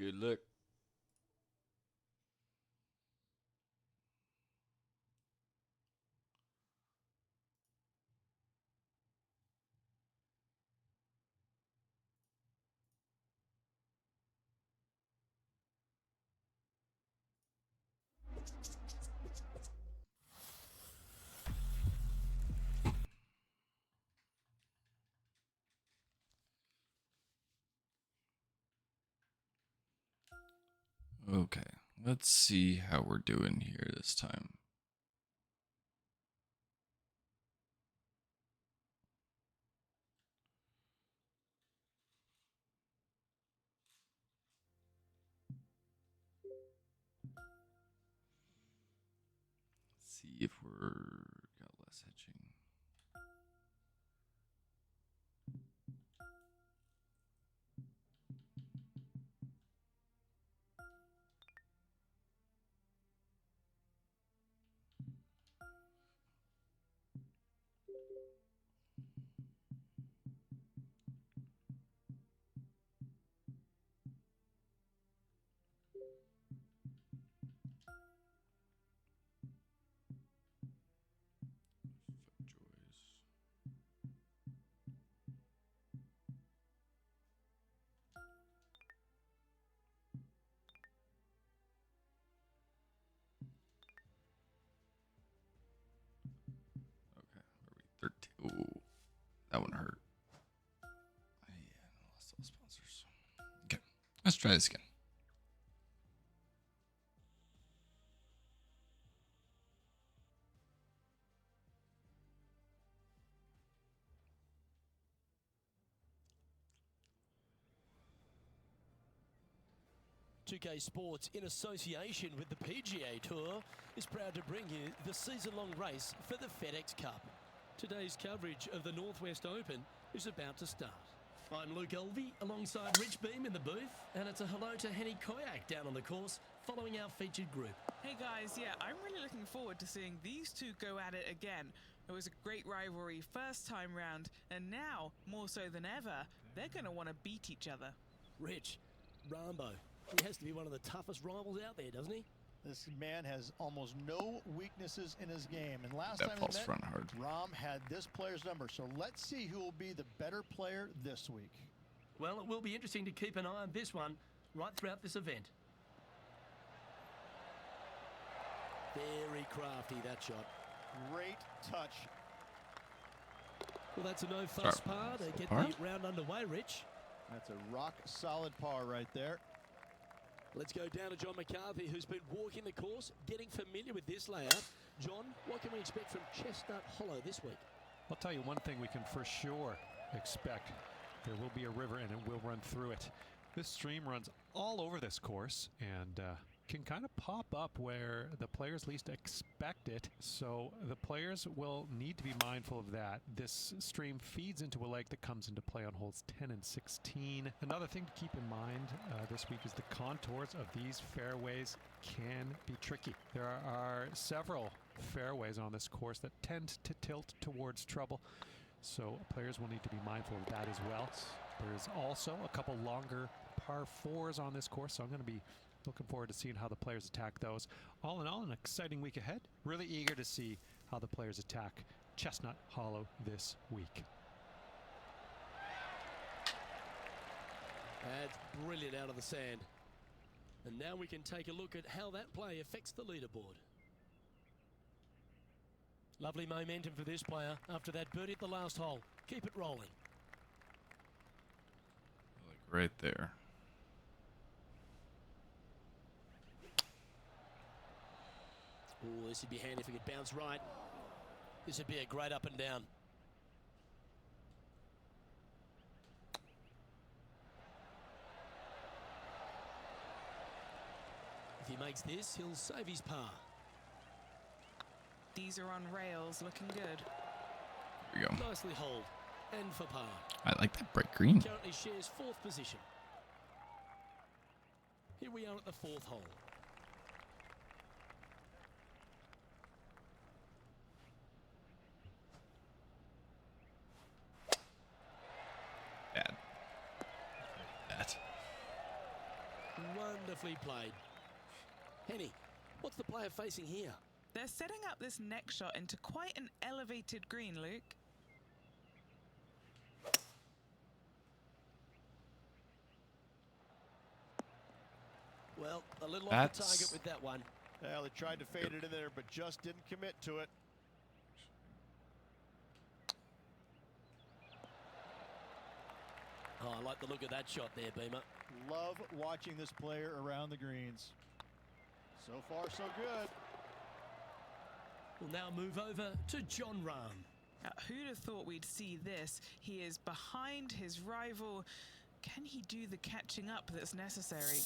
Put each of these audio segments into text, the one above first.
Good luck. Okay, let's see how we're doing here this time. See if we're got less hedging. Okay, are we 13? Ooh, that one hurt. Yeah, I lost all sponsors. Okay, let's try this again. PGA Sports, in association with the PGA Tour, is proud to bring you the season-long race for the FedEx Cup. Today's coverage of the Northwest Open is about to start. I'm Luke Elvey alongside Rich Beam in the booth, and it's a hello to Henny Koyak down on the course following our featured group. Hey guys, yeah, I'm really looking forward to seeing these two go at it again. It was a great rivalry first time round, and now, more so than ever, they're going to want to beat each other. Rich, Rambo, he has to be one of the toughest rivals out there, doesn't he? This man has almost no weaknesses in his game. And last That time false they met, front hard. Rom had this player's number. So let's see who will be the better player this week. Well, it will be interesting to keep an eye on this one right throughout this event. Very crafty, that shot. Great touch. Well, that's a no-fuss par to get the round underway, Rich. That's a rock-solid par right there. Let's go down to John McCarthy, who's been walking the course, getting familiar with this layout. John, what can we expect from Chestnut Hollow this week? I'll tell you one thing we can for sure expect. There will be a river and it will run through it. This stream runs all over this course and can kind of pop up where the players least expect it. So the players will need to be mindful of that. This stream feeds into a lake that comes into play on holes 10 and 16. Another thing to keep in mind this week is the contours of these fairways can be tricky. There are several fairways on this course that tend to tilt towards trouble. So players will need to be mindful of that as well. There's also a couple longer par 4s on this course, so I'm going to be looking forward to seeing how the players attack those. All in all, an exciting week ahead. Really eager to see how the players attack Chestnut Hollow this week. That's brilliant out of the sand. And now we can take a look at how that play affects the leaderboard. Lovely momentum for this player after that birdie at the last hole. Keep it rolling. Like right there. Oh, this would be handy if we could bounce right. This would be a great up and down. If he makes this, he'll save his par. These are on rails, looking good. There we go. Nicely holed. And for par. I like that bright green. Currently shares 4th position. Here we are at the 4th hole. Bad. That. Wonderfully played. Henny, what's the player facing here? They're setting up this next shot into quite an elevated green, Luke. Well, a little off the That's- target with that one. Well, they tried to fade it in there, but just didn't commit to it. Oh, I like the look of that shot there, Beamer. Love watching this player around the greens. So far, so good. We'll now move over to John Rahm. Now, who'd have thought we'd see this? He is behind his rival. Can he do the catching up that's necessary?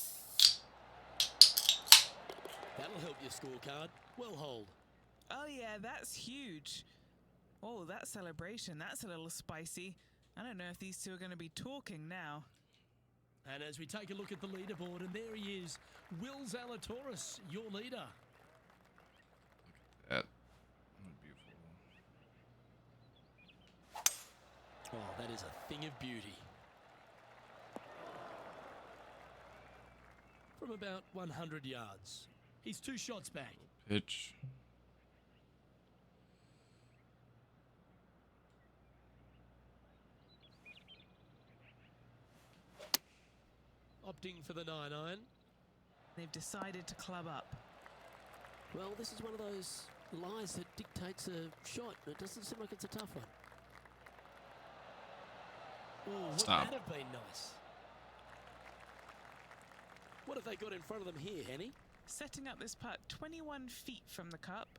That'll help your scorecard. Well hold. Oh yeah, that's huge. Oh, that celebration, that's a little spicy. I don't know if these two are going to be talking now. And as we take a look at the leaderboard, and there he is, Will Zalatoris, your leader. That. Beautiful. Oh, that is a thing of beauty. From about 100 yards. He's 2 shots back. Pitch. Opting for the 9-iron. They've decided to club up. Well, this is one of those lies that dictates a shot. It doesn't seem like it's a tough one. Oh, wouldn't Stop. that have been nice? What have they got in front of them here, Henny? Setting up this putt 21 feet from the cup.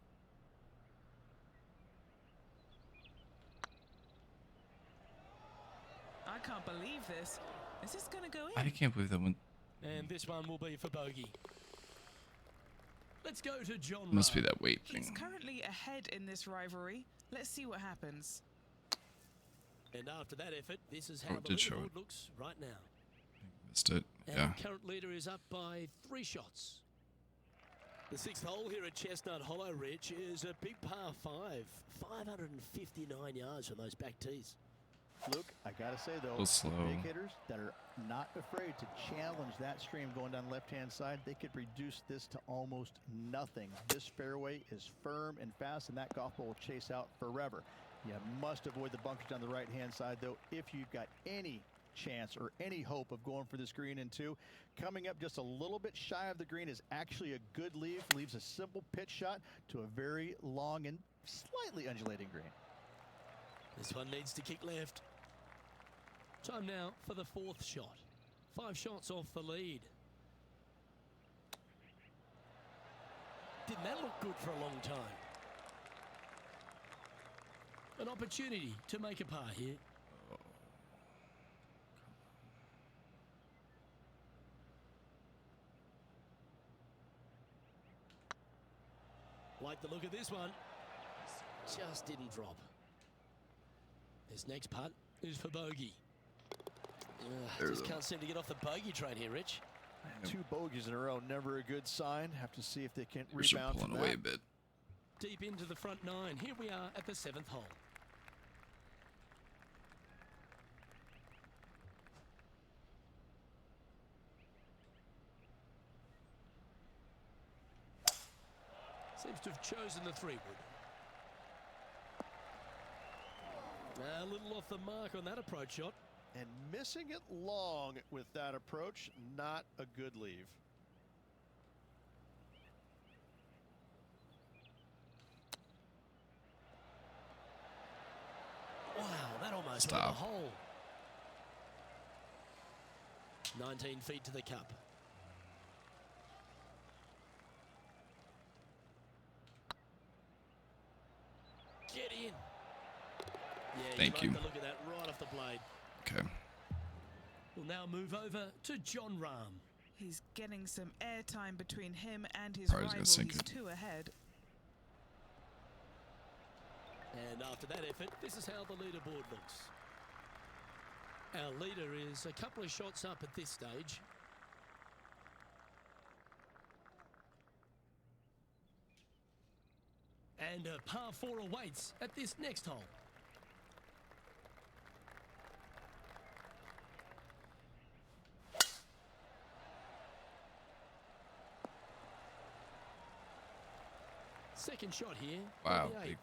I can't believe this. Is this going to go in? I can't believe that one. And this one will be for bogey. Let's go to John Must be Rahm. that weight He's thing. currently ahead in this rivalry. Let's see what happens. And after that effort, this is how Oh, it the did show leaderboard it. looks right now. Missed it. And Yeah. current leader is up by 3 shots. The 6th hole here at Chestnut Hollow, Rich, is a big par 5. 559 yards from those back tees. Luke, I gotta say though, little slow. big hitters that are not afraid to challenge that stream going down the left-hand side, they could reduce this to almost nothing. This fairway is firm and fast, and that golf ball will chase out forever. You must avoid the bunkers down the right-hand side, though, if you've got any chance or any hope of going for this green in 2. Coming up just a little bit shy of the green is actually a good leave. Leaves a simple pitch shot to a very long and slightly undulating green. This one needs to kick left. Time now for the 4th shot. 5 shots off the lead. Didn't that look good for a long time? An opportunity to make a par here. Like the look of this one. Just didn't drop. This next putt is for bogey. Just can't seem to get off the bogey train here, Rich. 2 bogeys in a row, never a good sign. Have to see if they can We should rebound pull from away a that. bit. Deep into the front 9. Here we are at the 7th hole. Seems to have chosen the 3-wood. A little off the mark on that approach shot. And missing it long with that approach, not a good leave. Wow, that almost went Stop. the hole. 19 feet to the cup. Get in. Yeah, Thank you you. like the look of that right off the blade. Okay. We'll now move over to John Rahm. He's getting some airtime between him and his Probably gonna rival. sink He's it. 2 ahead. And after that effort, this is how the leaderboard looks. Our leader is a couple of shots up at this stage. And a par 4 awaits at this next hole. Second shot here. Wow. 38. Big.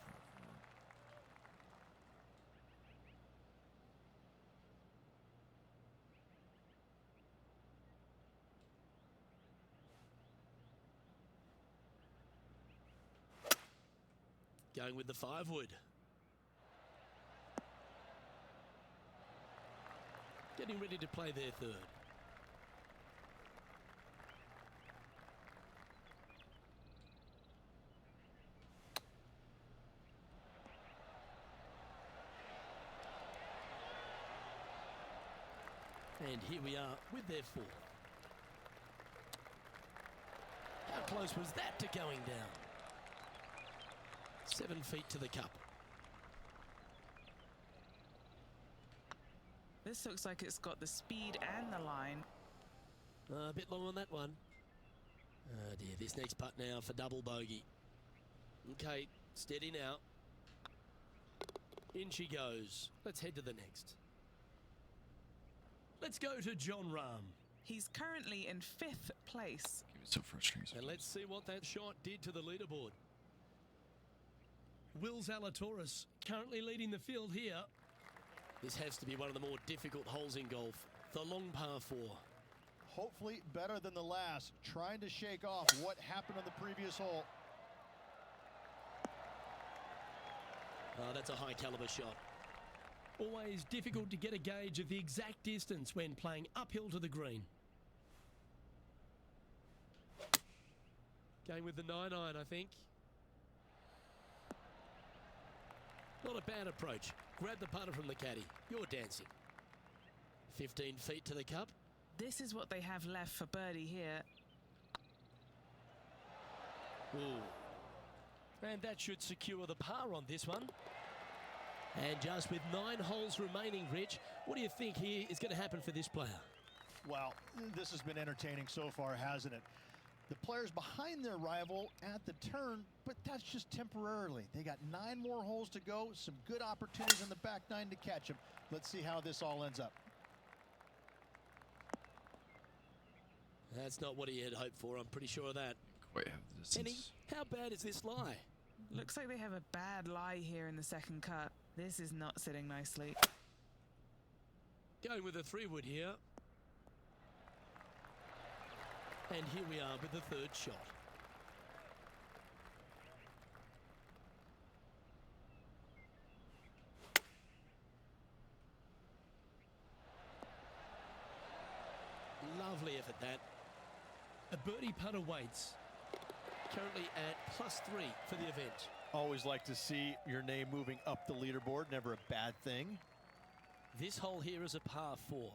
Going with the 5-wood. Getting ready to play their third. And here we are with their fourth. How close was that to going down? 7 feet to the cup. This looks like it's got the speed and the line. A bit long on that one. Oh dear, this next putt now for double bogey. Okay, steady now. In she goes. Let's head to the next. Let's go to John Rahm. He's currently in 5th place. Give me so frustrating. And let's see what that shot did to the leaderboard. Will Zalatoris currently leading the field here. This has to be one of the more difficult holes in golf. The long par 4. Hopefully better than the last. Trying to shake off what happened on the previous hole. Oh, that's a high caliber shot. Always difficult to get a gauge of the exact distance when playing uphill to the green. Going with the 9-iron, I think. Not a bad approach. Grab the putter from the caddy. You're dancing. 15 feet to the cup. This is what they have left for birdie here. Ooh. And that should secure the par on this one. And just with 9 holes remaining, Rich, what do you think here is going to happen for this player? Well, this has been entertaining so far, hasn't it? The players behind their rival at the turn, but that's just temporarily. They got 9 more holes to go, some good opportunities in the back 9 to catch them. Let's see how this all ends up. That's not what he had hoped for, I'm pretty sure of that. Quite have the Henny, distance. how bad is this lie? Looks like they have a bad lie here in the second cut. This is not sitting nicely. Going with a 3-wood here. And here we are with the third shot. Lovely effort that. A birdie putt awaits. Currently at +3 for the event. Always like to see your name moving up the leaderboard. Never a bad thing. This hole here is a par 4.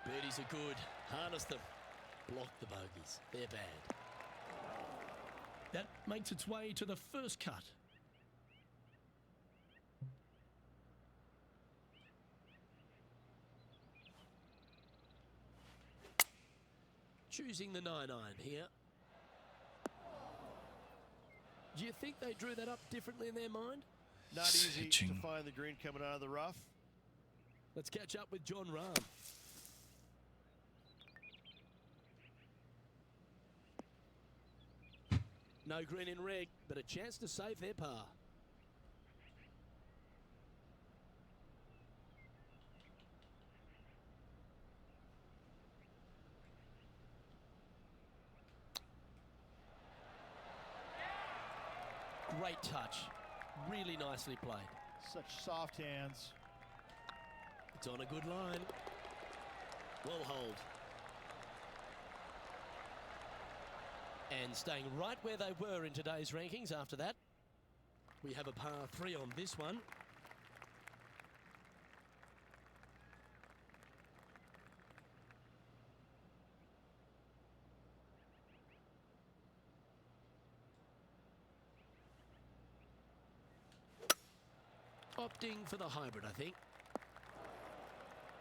Birdies are good. Harness them. Block the bogeys. They're bad. That makes its way to the first cut. Choosing the 9-iron here. Do you think they drew that up differently in their mind? Not easy to Hitching. find the green coming out of the rough. Let's catch up with John Rahm. No green in reg, but a chance to save their par. Great touch. Really nicely played. Such soft hands. It's on a good line. Well hold. And staying right where they were in today's rankings after that. We have a par 3 on this one. Opting for the hybrid, I think.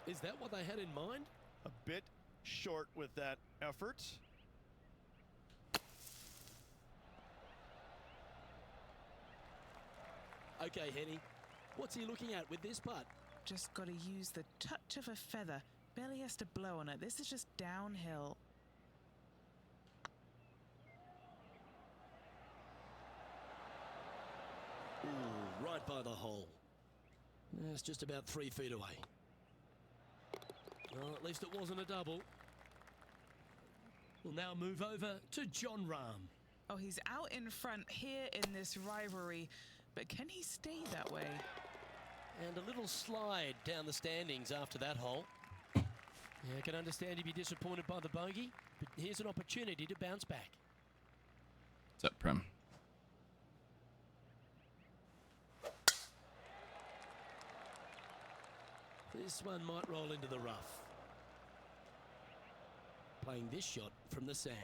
Is that what they had in mind? A bit short with that effort. Okay, Henny. What's he looking at with this putt? Just got to use the touch of a feather. Barely has to blow on it. This is just downhill. Ooh, right by the hole. It's just about 3 feet away. Well, at least it wasn't a double. We'll now move over to John Rahm. Oh, he's out in front here in this rivalry, but can he stay that way? And a little slide down the standings after that hole. Yeah, I can understand he'd be disappointed by the bogey, but here's an opportunity to bounce back. What's up, Prem? This one might roll into the rough. Playing this shot from the sand.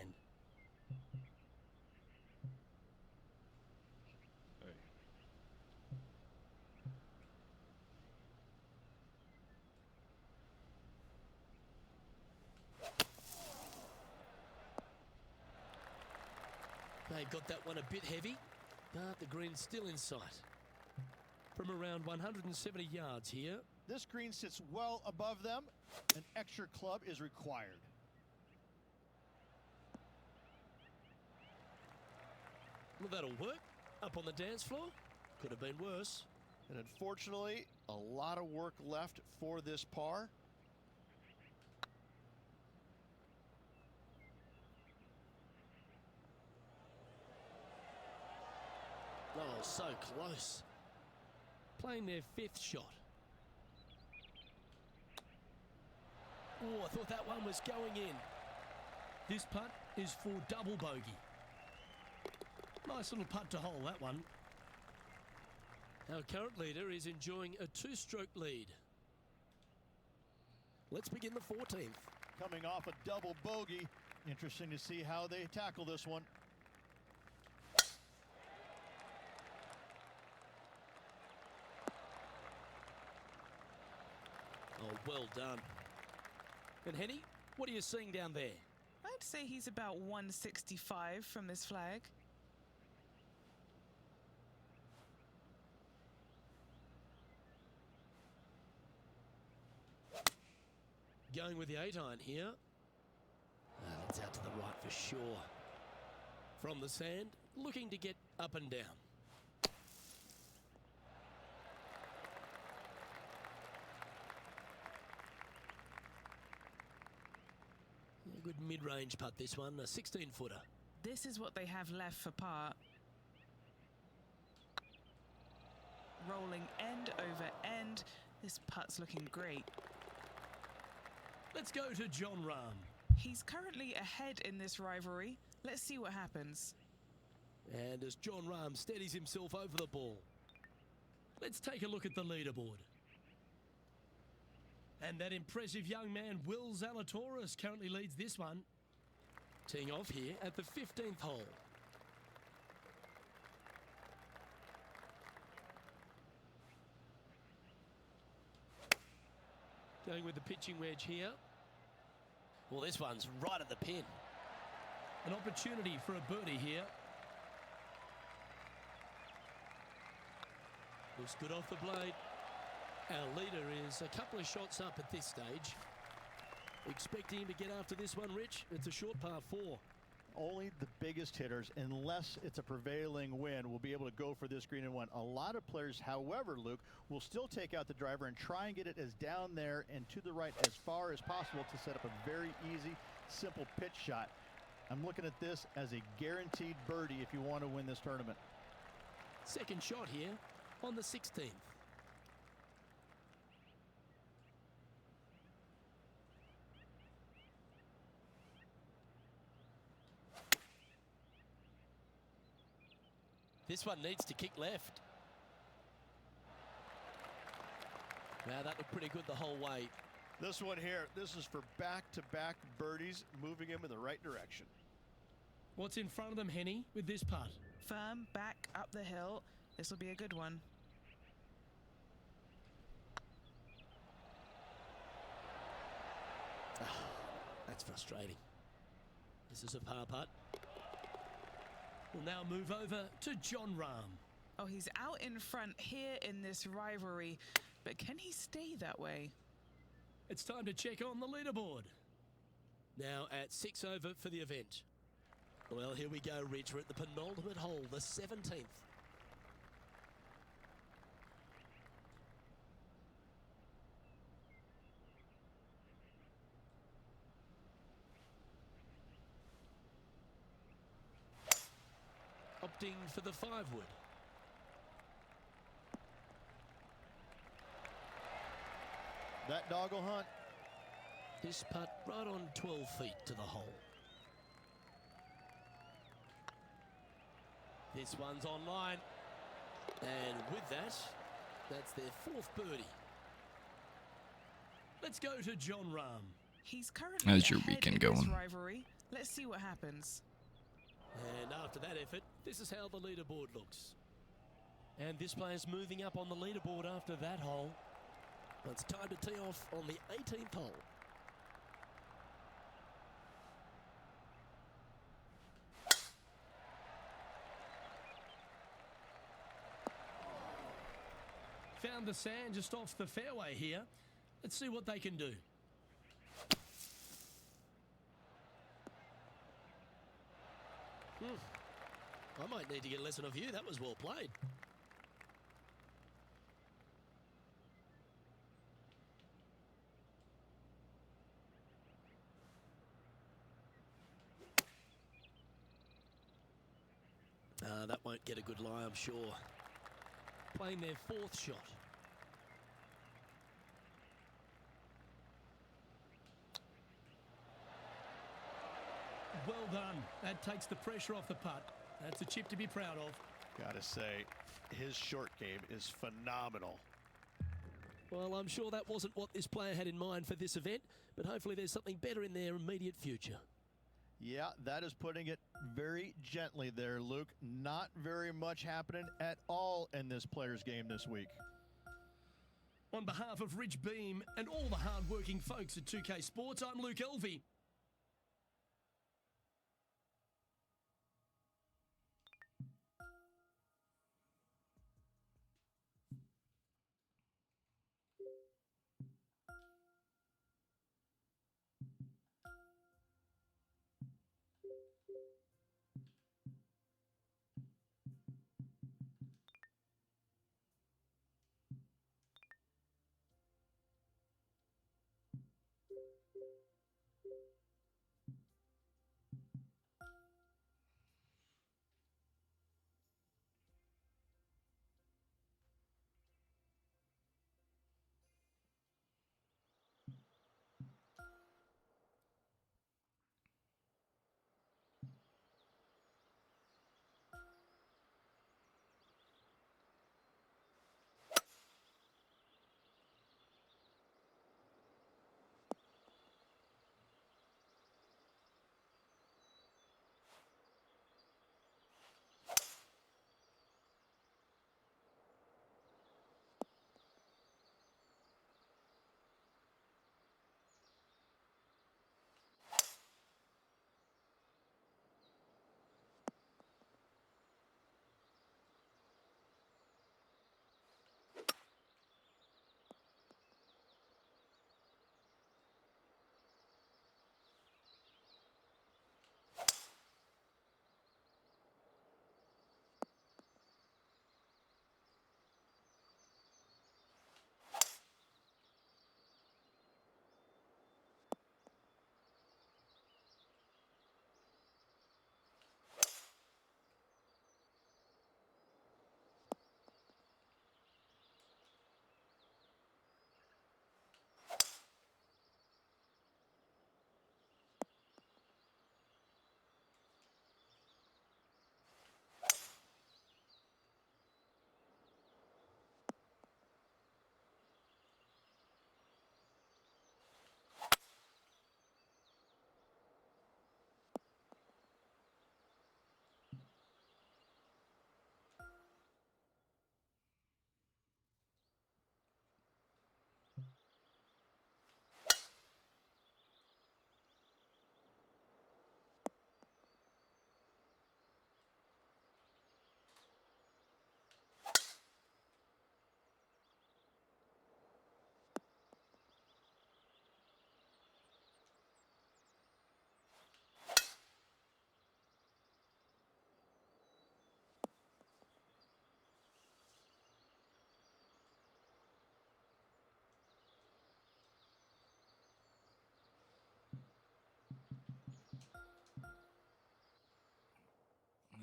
They got that one a bit heavy, but the green's still in sight. From around 170 yards here. This green sits well above them. An extra club is required. Well, that'll work. Up on the dance floor. Could have been worse. And unfortunately, a lot of work left for this par. Oh, so close. Playing their 5th shot. Oh, I thought that one was going in. This putt is for double bogey. Nice little putt to hole, that one. Our current leader is enjoying a 2-stroke lead. Let's begin the 14th. Coming off a double bogey. Interesting to see how they tackle this one. Oh, well done. And Henny, what are you seeing down there? I'd say he's about 165 from this flag. Going with the 8-iron here. That's out to the right for sure. From the sand, looking to get up and down. A good mid-range putt this one, a 16-footer. This is what they have left for par. Rolling end over end. This putt's looking great. Let's go to John Rahm. He's currently ahead in this rivalry. Let's see what happens. And as John Rahm steadies himself over the ball, let's take a look at the leaderboard. And that impressive young man, Will Zalatoris, currently leads this one. Teeing off here at the 15th hole. Going with the pitching wedge here. Well, this one's right at the pin. An opportunity for a birdie here. Looks good off the blade. Our leader is a couple of shots up at this stage. Expecting him to get after this one, Rich. It's a short par 4. Only the biggest hitters, unless it's a prevailing wind, will be able to go for this green and one. A lot of players, however, Luke, will still take out the driver and try and get it as down there and to the right as far as possible to set up a very easy, simple pitch shot. I'm looking at this as a guaranteed birdie if you want to win this tournament. Second shot here on the 16th. This one needs to kick left. Now that looked pretty good the whole way. This one here, this is for back-to-back birdies, moving him in the right direction. What's in front of them, Henny, with this putt? Firm back up the hill. This will be a good one. That's frustrating. This is a par putt. We'll now move over to John Rahm. Oh, he's out in front here in this rivalry, but can he stay that way? It's time to check on the leaderboard. Now at 6 over for the event. Well, here we go, Rich. We're at the penultimate hole, the 17th. opting for the 5-wood. That dog will hunt. This putt right on 12 feet to the hole. This one's online. And with that, that's their 4th birdie. Let's go to John Rahm. He's currently How's your ahead weekend in this going? rivalry. Let's see what happens. And after that effort, this is how the leaderboard looks. And this player's moving up on the leaderboard after that hole. Well, it's time to tee off on the 18th hole. Found the sand just off the fairway here. Let's see what they can do. I might need to get a lesson of you. That was well played. That won't get a good lie, I'm sure. Playing their 4th shot. Well done. That takes the pressure off the putt. That's a chip to be proud of. Gotta say, his short game is phenomenal. Well, I'm sure that wasn't what this player had in mind for this event, but hopefully there's something better in their immediate future. Yeah, that is putting it very gently there, Luke. Not very much happening at all in this player's game this week. On behalf of Rich Beam and all the hard-working folks at 2K Sports, I'm Luke Elvey.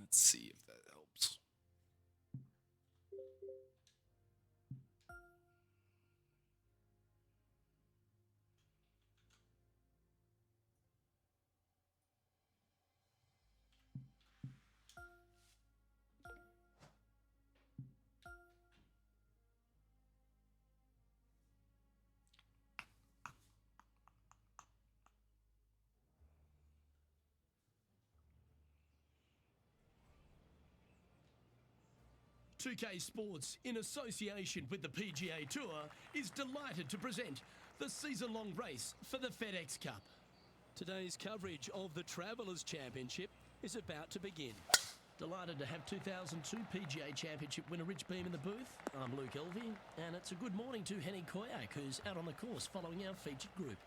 Let's see if that helps. .2K Sports, in association with the PGA Tour, is delighted to present the season-long race for the FedEx Cup. Today's coverage of the Travelers Championship is about to begin. Delighted to have 2002 PGA Championship winner Rich Beam in the booth. I'm Luke Elvey, and it's a good morning to Henny Koyak, who's out on the course following our featured group.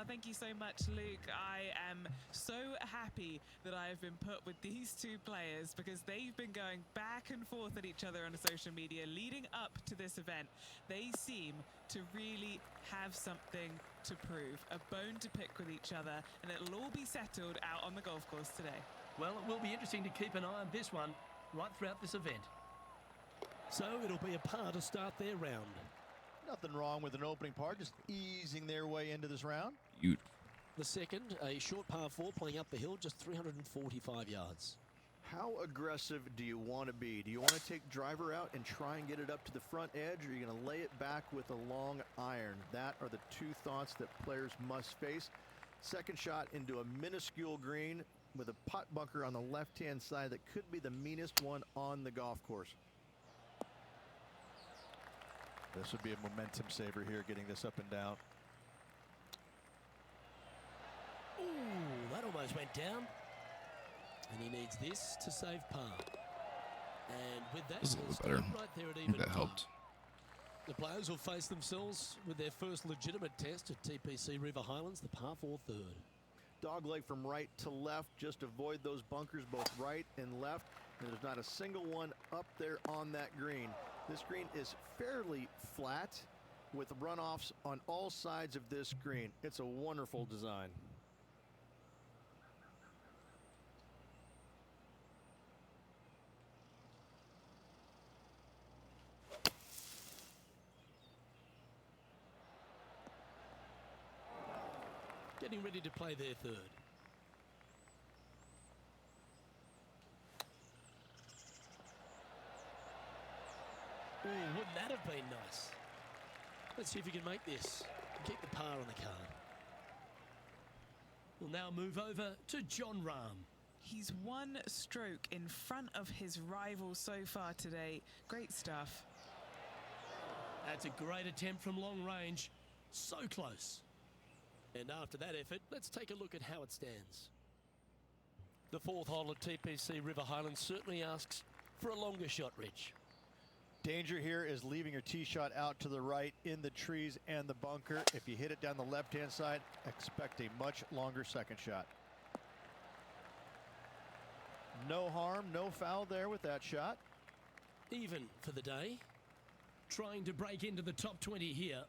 Thank you so much, Luke. I am so happy that I have been put with these two players because they've been going back and forth at each other on social media leading up to this event. They seem to really have something to prove, a bone to pick with each other, and it'll all be settled out on the golf course today. Well, it will be interesting to keep an eye on this one right throughout this event. So it'll be a par to start their round. Nothing wrong with an opening par, just easing their way into this round. Beautiful. The second, a short par 4 playing up the hill, just 345 yards. How aggressive do you want to be? Do you want to take driver out and try and get it up to the front edge, or are you going to lay it back with a long iron? That are the two thoughts that players must face. Second shot into a minuscule green with a pot bunker on the left-hand side that could be the meanest one on the golf course. This would be a momentum saver here, getting this up and down. Ooh, that almost went down. And he needs this to save par. And with that, This is a he'll little stay better. right there at I even think that par. helped. The players will face themselves with their first legitimate test at TPC River Highlands, the par 4 third. Dogleg from right to left. Just avoid those bunkers both right and left. And there's not a single one up there on that green. This green is fairly flat with runoffs on all sides of this green. It's a wonderful design. Getting ready to play their third. Ooh, wouldn't that have been nice? Let's see if we can make this. Keep the par on the card. We'll now move over to John Rahm. He's one stroke in front of his rival so far today. Great stuff. That's a great attempt from long range. So close. And after that effort, let's take a look at how it stands. The fourth hole at TPC River Highlands certainly asks for a longer shot, Rich. Danger here is leaving your tee shot out to the right in the trees and the bunker. If you hit it down the left-hand side, expect a much longer second shot. No harm, no foul there with that shot. Even for the day. Trying to break into the top 20 here.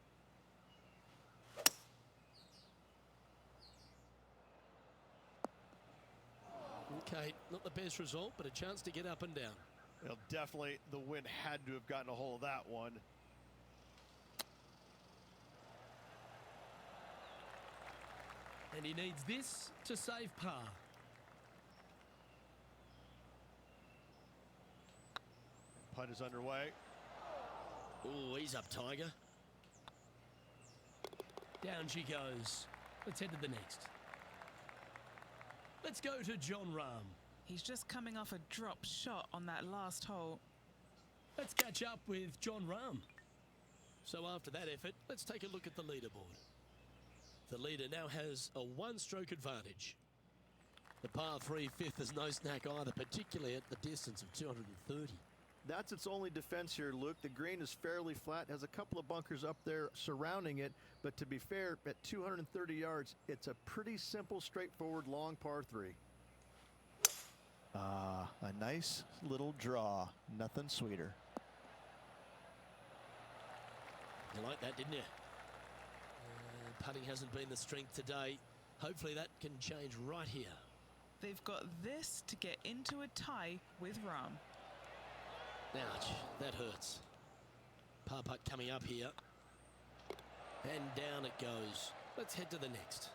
Okay, not the best result, but a chance to get up and down. Well, definitely the wind had to have gotten a hold of that one. And he needs this to save par. Putt is underway. Oh, he's up, Tiger. Down she goes. Let's head to the next. Let's go to John Rahm. He's just coming off a drop shot on that last hole. Let's catch up with John Rahm. So after that effort, let's take a look at the leaderboard. The leader now has a one-stroke advantage. The par 3 fifth is no snack either, particularly at the distance of 230. That's its only defense here, Luke. The green is fairly flat, has a couple of bunkers up there surrounding it, but to be fair, at 230 yards, it's a pretty simple, straightforward, long par 3. A nice little draw. Nothing sweeter. You like that, didn't you? Putting hasn't been the strength today. Hopefully that can change right here. They've got this to get into a tie with Rahm. Ouch, that hurts. Par putt coming up here. And down it goes. Let's head to the next.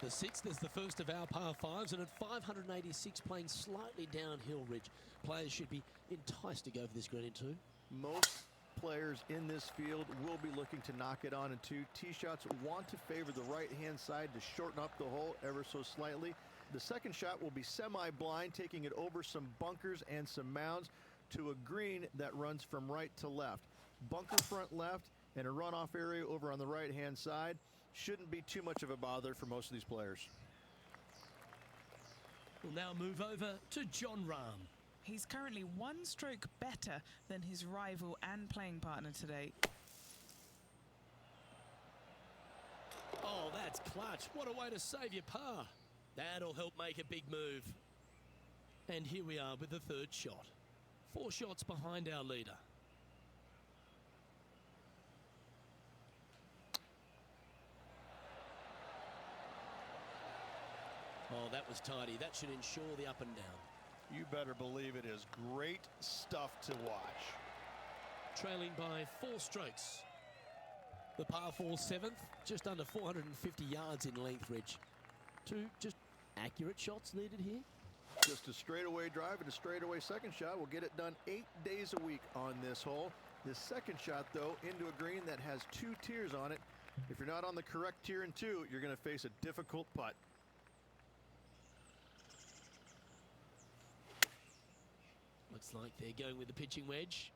The sixth is the first of our par fives, and at 586 playing slightly downhill, Rich, players should be enticed to go for this green in two. Most players in this field will be looking to knock it on in two. Tee shots want to favor the right-hand side to shorten up the hole ever so slightly. The second shot will be semi-blind, taking it over some bunkers and some mounds to a green that runs from right to left. Bunker front left and a runoff area over on the right-hand side. Shouldn't be too much of a bother for most of these players. We'll now move over to Jon Rahm. He's currently one stroke better than his rival and playing partner today. Oh, that's clutch. What a way to save your par. That'll help make a big move. And here we are with the third shot. 4 shots behind our leader. Oh, that was tidy. That should ensure the up and down. You better believe it is great stuff to watch. Trailing by 4 strokes. The par 4 seventh, just under 450 yards in length, Rich. 2 just accurate shots needed here. Just a straightaway drive and a straightaway second shot will get it done 8 days a week on this hole. This second shot, though, into a green that has 2 tiers on it. If you're not on the correct tier in 2, you're going to face a difficult putt. Looks like they're going with the pitching wedge.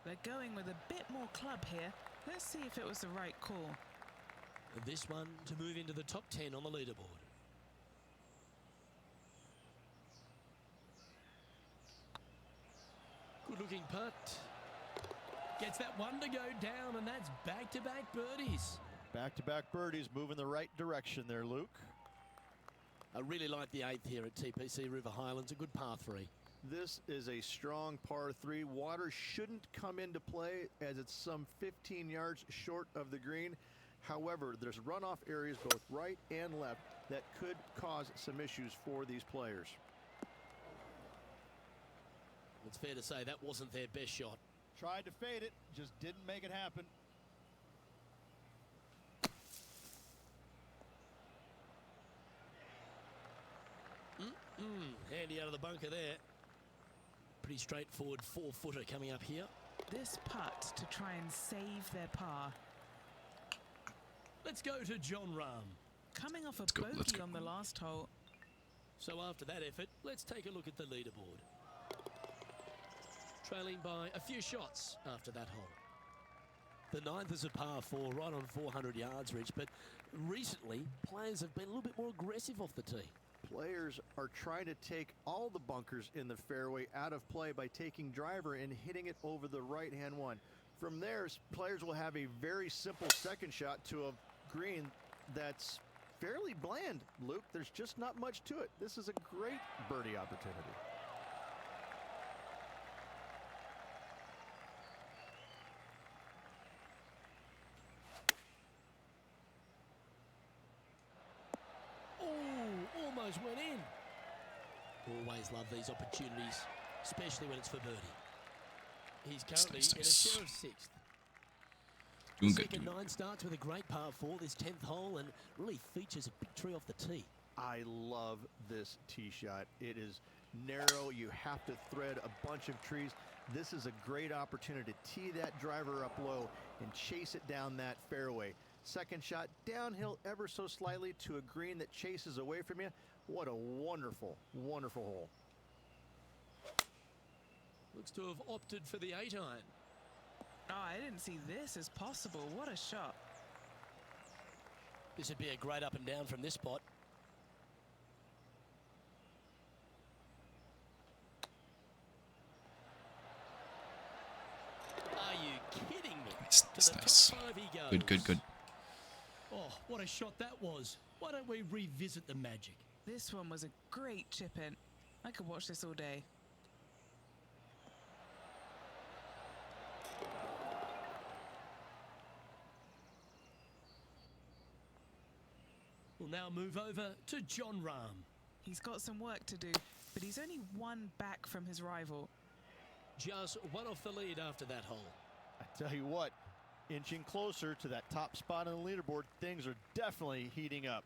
They're going with a bit more club here. Let's see if it was the right call. And this one to move into the top 10 on the leaderboard. Good looking putt. Gets that one to go down, and that's back-to-back birdies. Back-to-back birdies, moving the right direction there, Luke. I really like the 8th here at TPC River Highlands. A good par 3. This is a strong par 3. Water shouldn't come into play as it's some 15 yards short of the green. However, there's runoff areas both right and left that could cause some issues for these players. It's fair to say that wasn't their best shot. Tried to fade it, just didn't make it happen. Handy out of the bunker there. Pretty straightforward 4-footer coming up here. This putt to try and save their par. Let's go to Jon Rahm. Coming off a go, let's bogey go. on the last hole. So after that effort, let's take a look at the leaderboard. Trailing by a few shots after that hole. The 9th is a par 4, right on 400 yards, Rich, but recently players have been a little bit more aggressive off the tee. Players are trying to take all the bunkers in the fairway out of play by taking driver and hitting it over the right-hand one. From there, players will have a very simple second shot to a green that's fairly bland, Luke. There's just not much to it. This is a great birdie opportunity. Almost went in. Always love these opportunities, especially when it's for birdie. He's currently nice. in a share of 6th. Doing good. Second 9 starts with a great par 4, this 10th hole, and really features a big tree off the tee. I love this tee shot. It is narrow. You have to thread a bunch of trees. This is a great opportunity to tee that driver up low and chase it down that fairway. Second shot downhill ever so slightly to a green that chases away from you. What a wonderful, wonderful hole. Looks to have opted for the 8-iron. Oh, I didn't see this as possible. What a shot. This would be a great up and down from this spot. Are you kidding me? Nice, To nice, the nice. top 5 he goes. Good, good, good. Oh, what a shot that was. Why don't we revisit the magic? This one was a great chip in. I could watch this all day. We'll now move over to Jon Rahm. He's got some work to do, but he's only one back from his rival. Just one off the lead after that hole. I tell you what, inching closer to that top spot on the leaderboard, things are definitely heating up.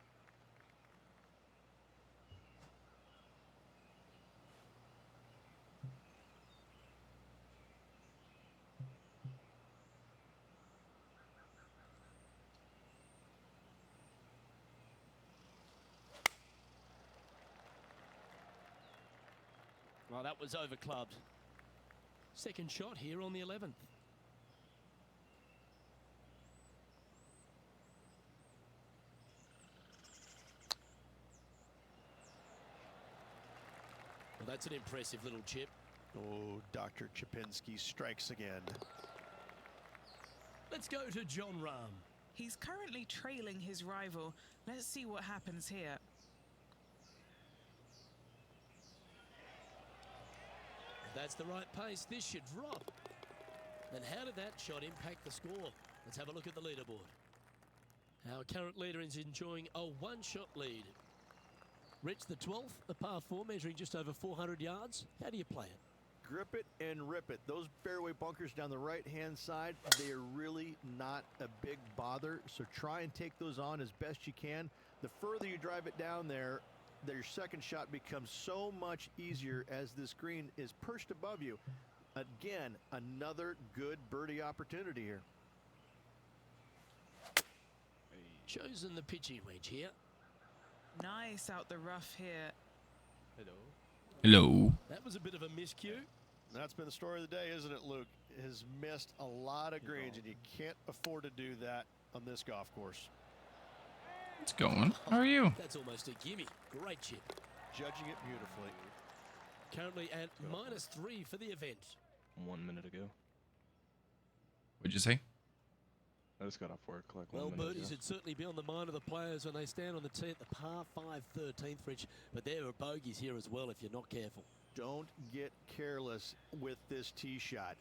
Well, that was over clubbed. Second shot here on the 11th. Well, that's an impressive little chip. Oh, Dr. Chapinski strikes again. Let's go to John Rahm. He's currently trailing his rival. Let's see what happens here. If that's the right pace, this should drop. And how did that shot impact the score? Let's have a look at the leaderboard. Our current leader is enjoying a one-shot lead. Rich, the 12th, a par 4 measuring just over 400 yards. How do you play it? Grip it and rip it. Those fairway bunkers down the right-hand side, they are really not a big bother, so try and take those on as best you can. The further you drive it down there, your second shot becomes so much easier as this green is perched above you. Again, another good birdie opportunity here. Chosen the pitching wedge here. Nice out the rough here. Hello. That was a bit of a miscue. That's been the story of the day, isn't it, Luke? Has missed a lot of greens, and you can't afford to do that on this golf course. What's going? How are you? That's almost a gimme. Great chip. Judging it beautifully. Currently at -3 for the event. 1 minute ago. What'd you say? I just got off work like Well, 1 minute birdies ago. would certainly be on the mind of the players when they stand on the tee at the par 5 13th, Rich. But there are bogeys here as well if you're not careful. Don't get careless with this tee shot.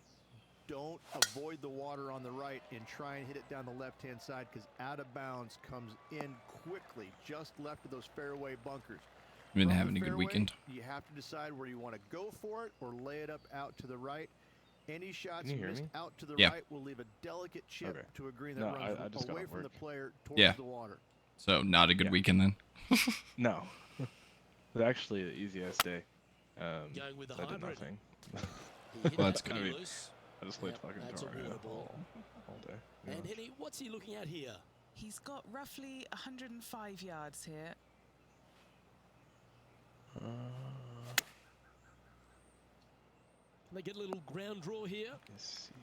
Don't avoid the water on the right and try and hit it down the left-hand side, because out of bounds comes in quickly, just left of those fairway bunkers. Been From having the a good fairway, weekend. You have to decide where you want to go for it or lay it up out to the right. Any shots Can you hear missed me? out to the Yeah. right will leave a delicate chip Okay. to a green that No, runs I just got away off from the work. player towards Yeah. the water. So not a good Yeah. weekend then. No. It was actually the easiest day. Going with the I did hybrid. nothing. He hit Well, that's that good. pretty I mean, loose. I just played Yep, fucking that's a tournament water ball. all day. And Henny, what's he looking at here? He's got roughly 105 yards here. Can they get a little ground draw here? Let's see.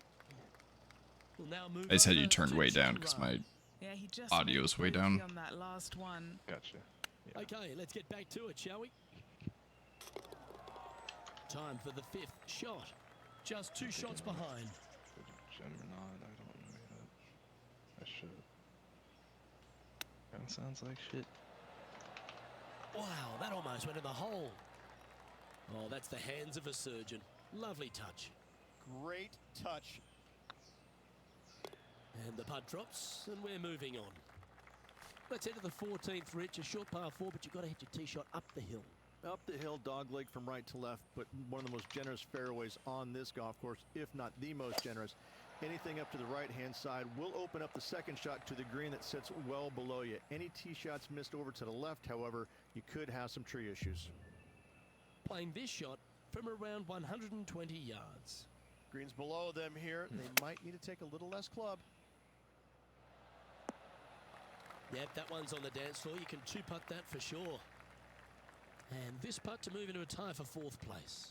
We'll now move I said you over turned to way John down because Rahm. my Yeah, he just Audio's made way bogey down. on that last one. Gotcha. Yeah. Okay, let's get back to it, shall we? Time for the 5th shot. Just 2 shots behind. Gem or not, I don't know yet. I should. That sounds like shit. Wow, that almost went in the hole. Oh, that's the hands of a surgeon. Lovely touch. Great touch. And the putt drops, and we're moving on. Let's head to the 14th, Rich. A short par 4, but you've got to hit your tee shot up the hill. Up the hill, dogleg from right to left, but one of the most generous fairways on this golf course, if not the most generous. Anything up to the right-hand side will open up the second shot to the green that sits well below you. Any tee shots missed over to the left, however, you could have some tree issues. Playing this shot from around 120 yards. Greens below them here. They might need to take a little less club. Yep, that one's on the dance floor. You can 2-putt that for sure. And this putt to move into a tie for 4th place.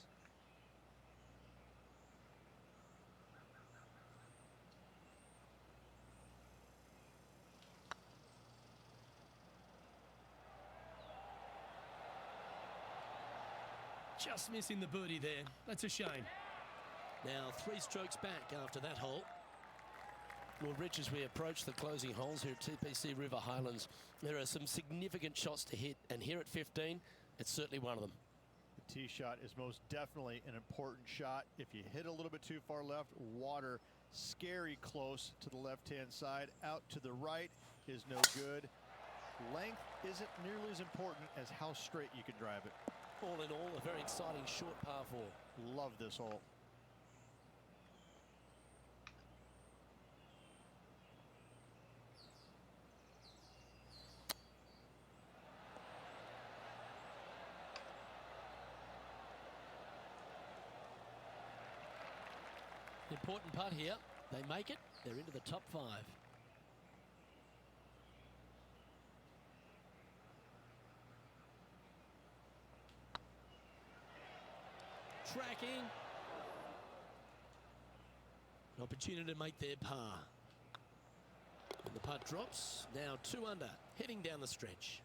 Just missing the birdie there. That's a shame. Now 3 strokes back after that hole. Well, Rich, as we approach the closing holes here at TPC River Highlands, there are some significant shots to hit, and here at 15, it's certainly one of them. The tee shot is most definitely an important shot. If you hit a little bit too far left, water scary close to the left-hand side. Out to the right is no good. Length isn't nearly as important as how straight you can drive it. All in all, a very exciting short par 4. Love this hole. Important putt here. They make it. They're into the top 5. Tracking. An opportunity to make their par. And the putt drops. Now 2 under, heading down the stretch.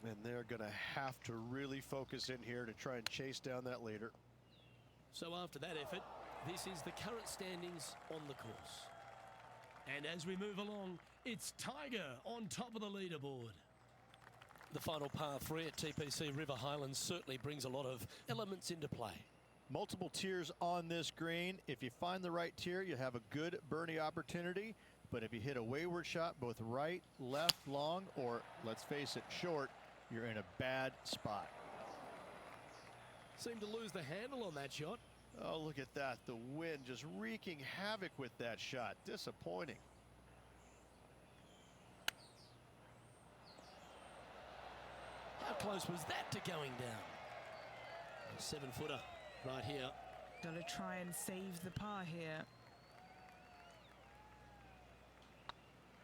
And they're going to have to really focus in here to try and chase down that leader. So after that effort, this is the current standings on the course. And as we move along, it's Tiger on top of the leaderboard. The final par 3 at TPC River Highlands certainly brings a lot of elements into play. Multiple tiers on this green. If you find the right tier, you have a good birdie opportunity. But if you hit a wayward shot, both right, left, long, or let's face it, short, you're in a bad spot. Seemed to lose the handle on that shot. Oh, look at that. The wind just wreaking havoc with that shot. Disappointing. How close was that to going down? A 7-footer right here. Got to try and save the par here.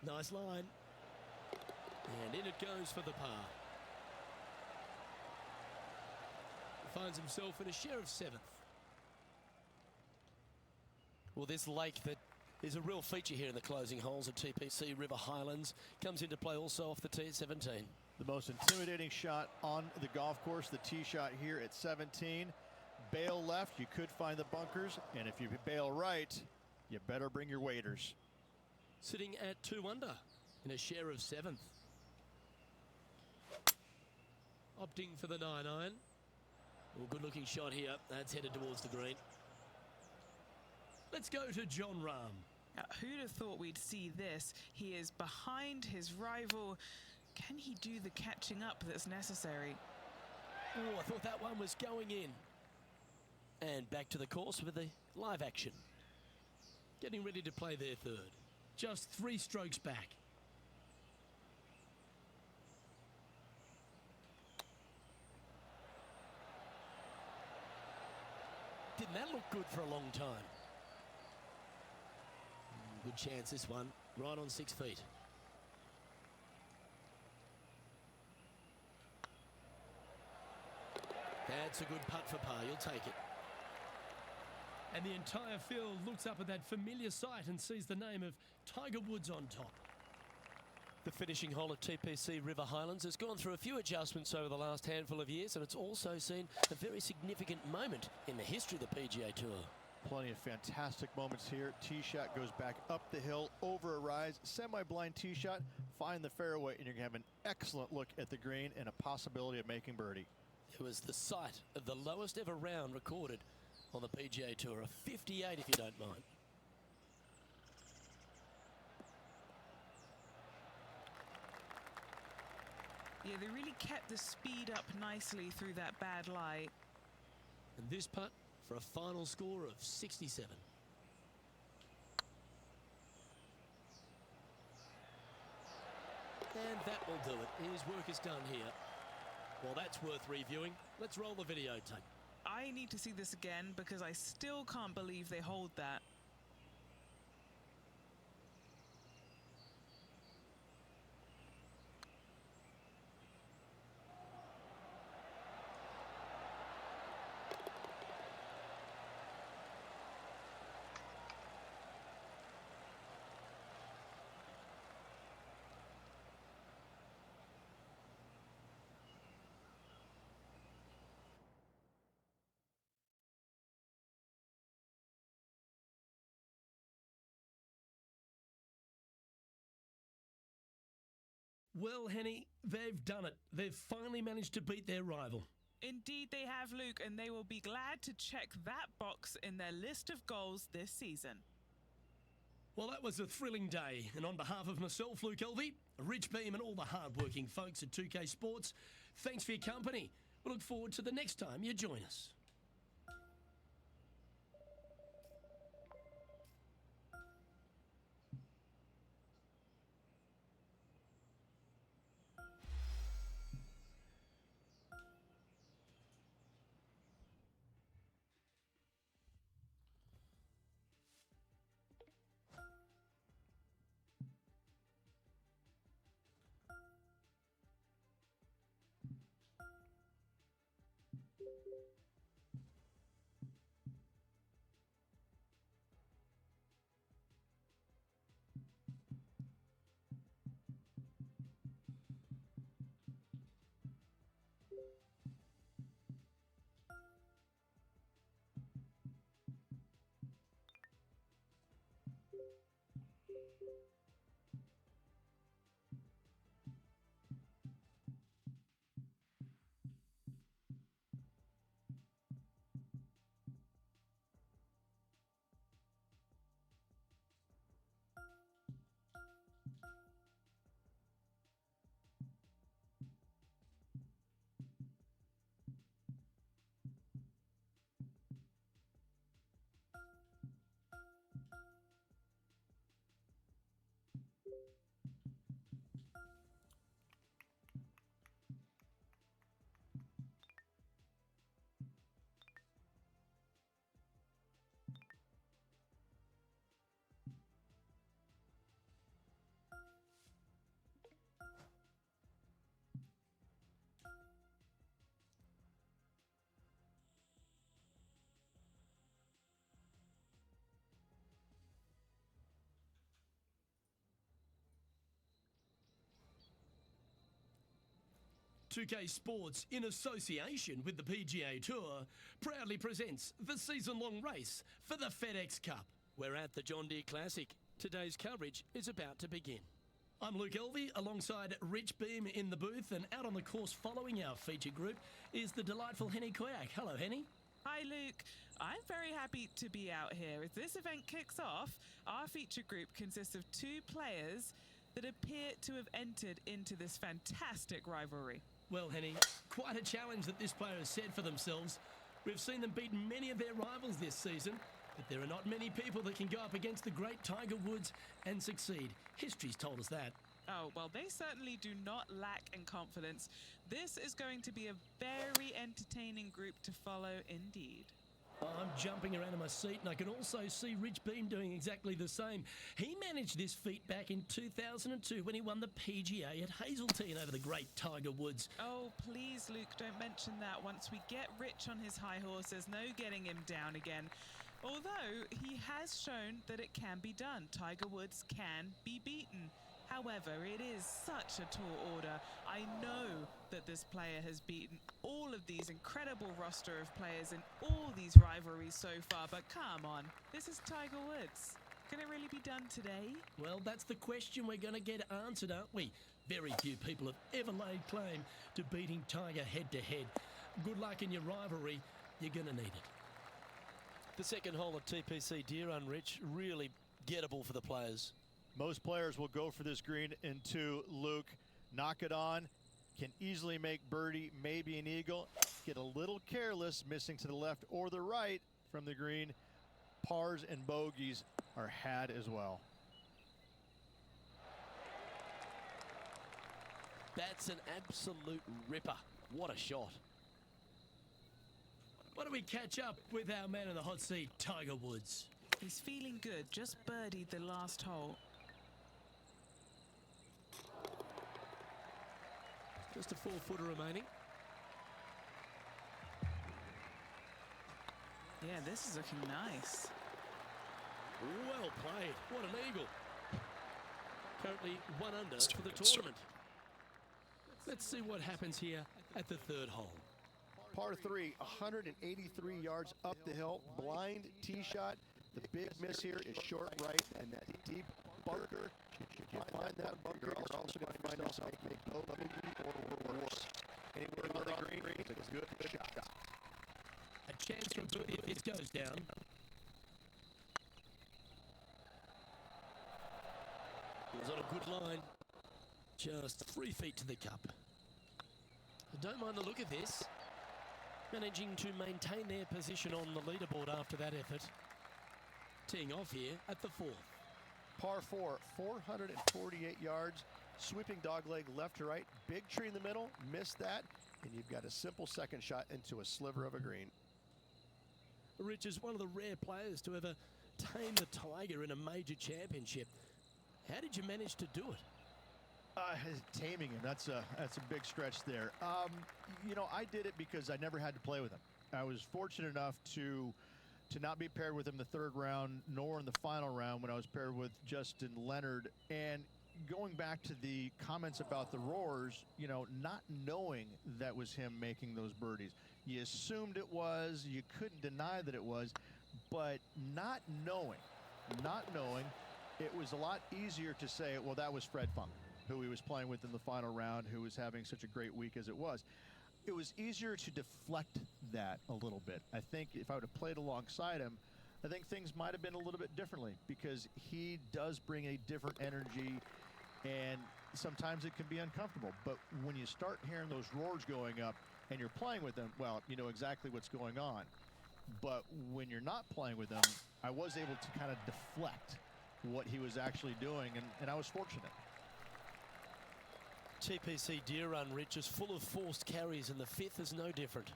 Nice line. And in it goes for the par. Finds himself in a share of 7th. Well, this lake that is a real feature here in the closing holes at TPC River Highlands comes into play also off the tee at 17. The most intimidating shot on the golf course, the tee shot here at 17. Bail left, you could find the bunkers, and if you bail right, you better bring your waders. Sitting at 2 under in a share of 7th. Opting for the 9-iron. Well, good looking shot here. That's headed towards the green. Let's go to John Rahm. Now, who'd have thought we'd see this? He is behind his rival. Can he do the catching up that's necessary? Oh, I thought that one was going in. And back to the course with the live action. Getting ready to play their 3rd. Just 3 strokes back. Didn't that look good for a long time? Good chance this one. Right on 6 feet. That's a good putt for par. You'll take it. And the entire field looks up at that familiar sight and sees the name of Tiger Woods on top. The finishing hole at TPC River Highlands has gone through a few adjustments over the last handful of years, and it's also seen a very significant moment in the history of the PGA Tour. Plenty of fantastic moments here. Tee shot goes back up the hill, over a rise, semi-blind tee shot, find the fairway, and you're going to have an excellent look at the green and a possibility of making birdie. It was the site of the lowest ever round recorded on the PGA Tour, a 58 if you don't mind. Yeah, they really kept the speed up nicely through that bad light. And this putt for a final score of 67. And that will do it. His work is done here. Well, that's worth reviewing. Let's roll the videotape. I need to see this again because I still can't believe they hold that. Well, Henny, they've done it. They've finally managed to beat their rival. Indeed they have, Luke, and they will be glad to check that box in their list of goals this season. Well, that was a thrilling day, and on behalf of myself, Luke Elvey, Rich Beam, and all the hard-working folks at 2K Sports, thanks for your company. We look forward to the next time you join us. "2K Sports, in association with the PGA Tour, proudly presents the season-long race for the FedEx Cup." We're at the John Deere Classic. Today's coverage is about to begin. I'm Luke Elvey, alongside Rich Beam in the booth, and out on the course following our feature group is the delightful Henny Koyak. Hello, Henny. Hi, Luke. I'm very happy to be out here. As this event kicks off, our feature group consists of 2 players that appear to have entered into this fantastic rivalry. Well, Henny, quite a challenge that this player has set for themselves. We've seen them beat many of their rivals this season, but there are not many people that can go up against the great Tiger Woods and succeed. History's told us that. Oh, well, they certainly do not lack in confidence. This is going to be a very entertaining group to follow indeed. I'm jumping around in my seat, and I can also see Rich Beam doing exactly the same. He managed this feat back in 2002 when he won the PGA at Hazeltine over the great Tiger Woods. Oh, please, Luke, don't mention that. Once we get Rich on his high horse, there's no getting him down again. Although, he has shown that it can be done. Tiger Woods can be beaten. However, it is such a tall order. I know that this player has beaten all of these incredible roster of players in all these rivalries so far, but come on, this is Tiger Woods. Can it really be done today? Well, that's the question we're going to get answered, aren't we? Very few people have ever laid claim to beating Tiger head-to-head. Good luck in your rivalry. You're going to need it. The second hole of TPC Deer Run, Rich, really gettable for the players. Most players will go for this green into Luke. Knock it on. Can easily make birdie, maybe an eagle. Get a little careless, missing to the left or the right from the green. Pars and bogeys are had as well. That's an absolute ripper. What a shot. Why don't we catch up with our man in the hot seat, Tiger Woods? He's feeling good, just birdied the last hole. Just a 4-footer remaining. Yeah, this is looking nice. Well played. What an eagle. Currently 1 under for the tournament. Let's see what happens here at the 3rd hole. Par 3, 183 yards up the hill, blind tee shot. The big miss here is short right, and that deep bunker. Should you find that bunker, you're also going to find yourself make bogey or worse. Anywhere on the green is a good shot. A chance for if it goes down. He was on a good line. Just 3 feet to the cup. I don't mind the look of this. Managing to maintain their position on the leaderboard after that effort. Teeing off here at the 4th. Par 4, 448 yards. Sweeping dogleg left to right. Big tree in the middle. Missed that. And you've got a simple second shot into a sliver of a green. Rich is one of the rare players to ever tame the Tiger in a major championship. How did you manage to do it? Taming him, that's a big stretch there. You know, I did it because I never had to play with him. I was fortunate enough to not be paired with him the 3rd round, nor in the final round when I was paired with Justin Leonard. And going back to the comments about the roars, you know, not knowing that was him making those birdies. You assumed it was, you couldn't deny that it was, but not knowing, it was a lot easier to say, well, that was Fred Funk, who he was playing with in the final round, who was having such a great week as it was. It was easier to deflect that a little bit. I think if I would have played alongside him, I think things might have been a little bit differently, because he does bring a different energy, and sometimes it can be uncomfortable. But when you start hearing those roars going up and you're playing with them, well, you know exactly what's going on. But when you're not playing with them, I was able to kind of deflect what he was actually doing, and I was fortunate. TPC Deer Run, Rich, is full of forced carries, and the 5th is no different.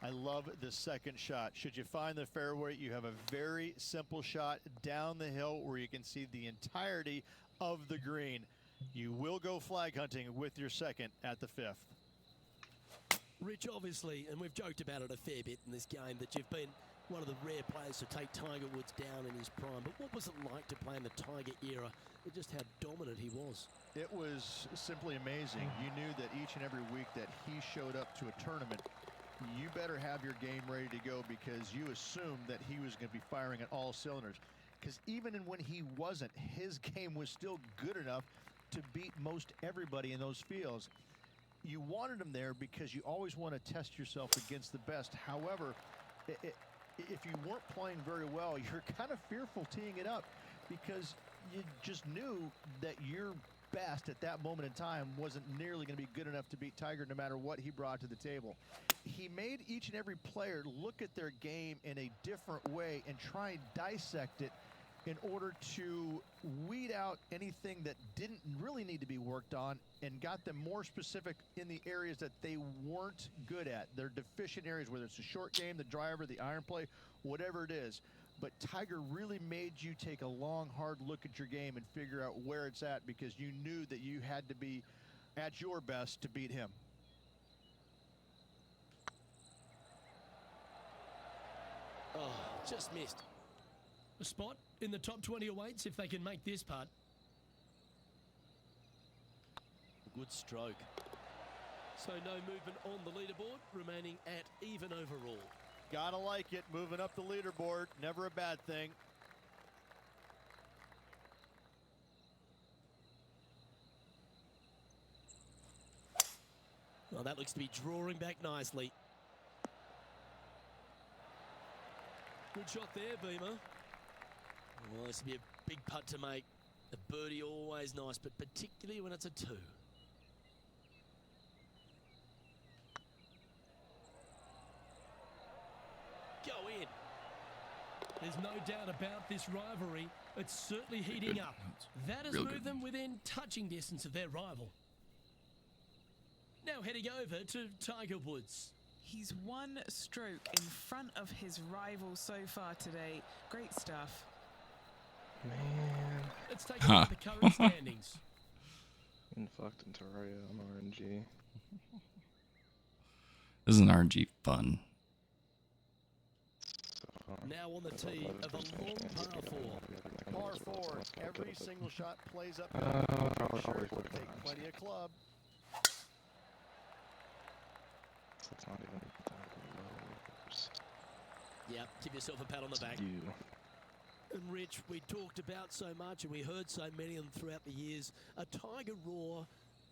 I love the second shot. Should you find the fairway, you have a very simple shot down the hill where you can see the entirety of the green. You will go flag hunting with your second at the 5th. Rich, obviously, and we've joked about it a fair bit in this game, that you've been one of the rare players to take Tiger Woods down in his prime. But what was it like to play in the Tiger era, and just how dominant he was? It was simply amazing. You knew that each and every week that he showed up to a tournament, you better have your game ready to go, because you assumed that he was going to be firing at all cylinders. Because even when he wasn't, his game was still good enough to beat most everybody in those fields. You wanted him there because you always want to test yourself against the best. However, if you weren't playing very well, you're kind of fearful teeing it up, because you just knew that your best at that moment in time wasn't nearly going to be good enough to beat Tiger, no matter what he brought to the table. He made each and every player look at their game in a different way and try and dissect it in order to weed out anything that didn't really need to be worked on, and got them more specific in the areas that they weren't good at, their deficient areas, whether it's the short game, the driver, the iron play, whatever it is. But Tiger really made you take a long, hard look at your game and figure out where it's at, because you knew that you had to be at your best to beat him. Oh, just missed. A spot in the top 20 awaits if they can make this putt. Good stroke. So no movement on the leaderboard, remaining at even overall. Gotta like it, moving up the leaderboard, never a bad thing. Well, that looks to be drawing back nicely. Good shot there, Beamer. Well, this will be a big putt to make. A birdie always nice, but particularly when it's a 2. Go in. There's no doubt about this rivalry. It's certainly heating up. That has moved them within touching distance of their rival. Now heading over to Tiger Woods. He's 1 stroke in front of his rival so far today. Great stuff. Man. Let's take a look at the current standings. Getting fucked into Raya on RNG. Isn't RNG fun? Now on the tee of a long par 4. Par 4, every single shot plays up. Sure, it will take plenty of club. So it's not even that close. Yep, give yourself a pat on the back. You. And Rich, we talked about so much and we heard so many of them throughout the years. A Tiger roar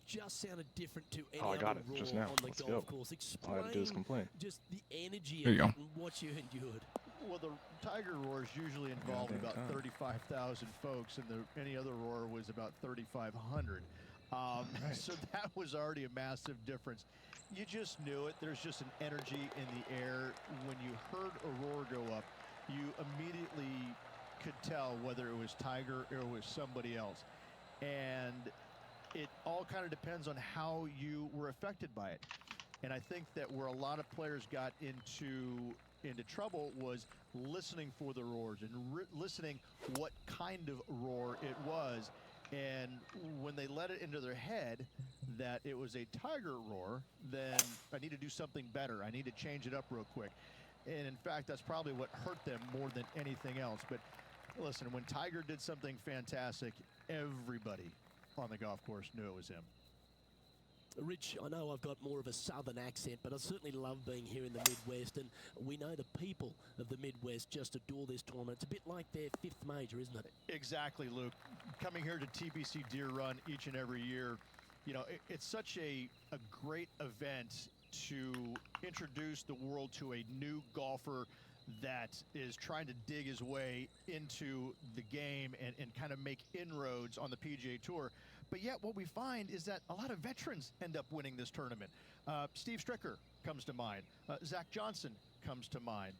just sounded different to any other roar just now. on the Let's golf go. course. All I had to do is Explain complain. just the energy There of you it go. and what you endured. Well, the Tiger Roar is usually involved about 35,000 folks, and any other roar was about 3,500. So that was already a massive difference. You just knew it. There's just an energy in the air. When you heard a roar go up, you immediately could tell whether it was Tiger or it was somebody else. And it all kind of depends on how you were affected by it. And I think that where a lot of players got into trouble was listening for the roars and listening what kind of roar it was. And when they let it into their head that it was a Tiger roar, then I need to do something better. I need to change it up real quick. And in fact, that's probably what hurt them more than anything else. But listen, when Tiger did something fantastic, everybody on the golf course knew it was him. Rich, I know I've got more of a southern accent, but I certainly love being here in the Midwest, and we know the people of the Midwest just adore this tournament. It's a bit like their fifth major, isn't it? Exactly, Luke. Coming here to TBC Deer Run each and every year, you know, it's such a great event to introduce the world to a new golfer that is trying to dig his way into the game and kind of make inroads on the PGA Tour. But yet what we find is that a lot of veterans end up winning this tournament. Steve Stricker comes to mind. Zach Johnson comes to mind.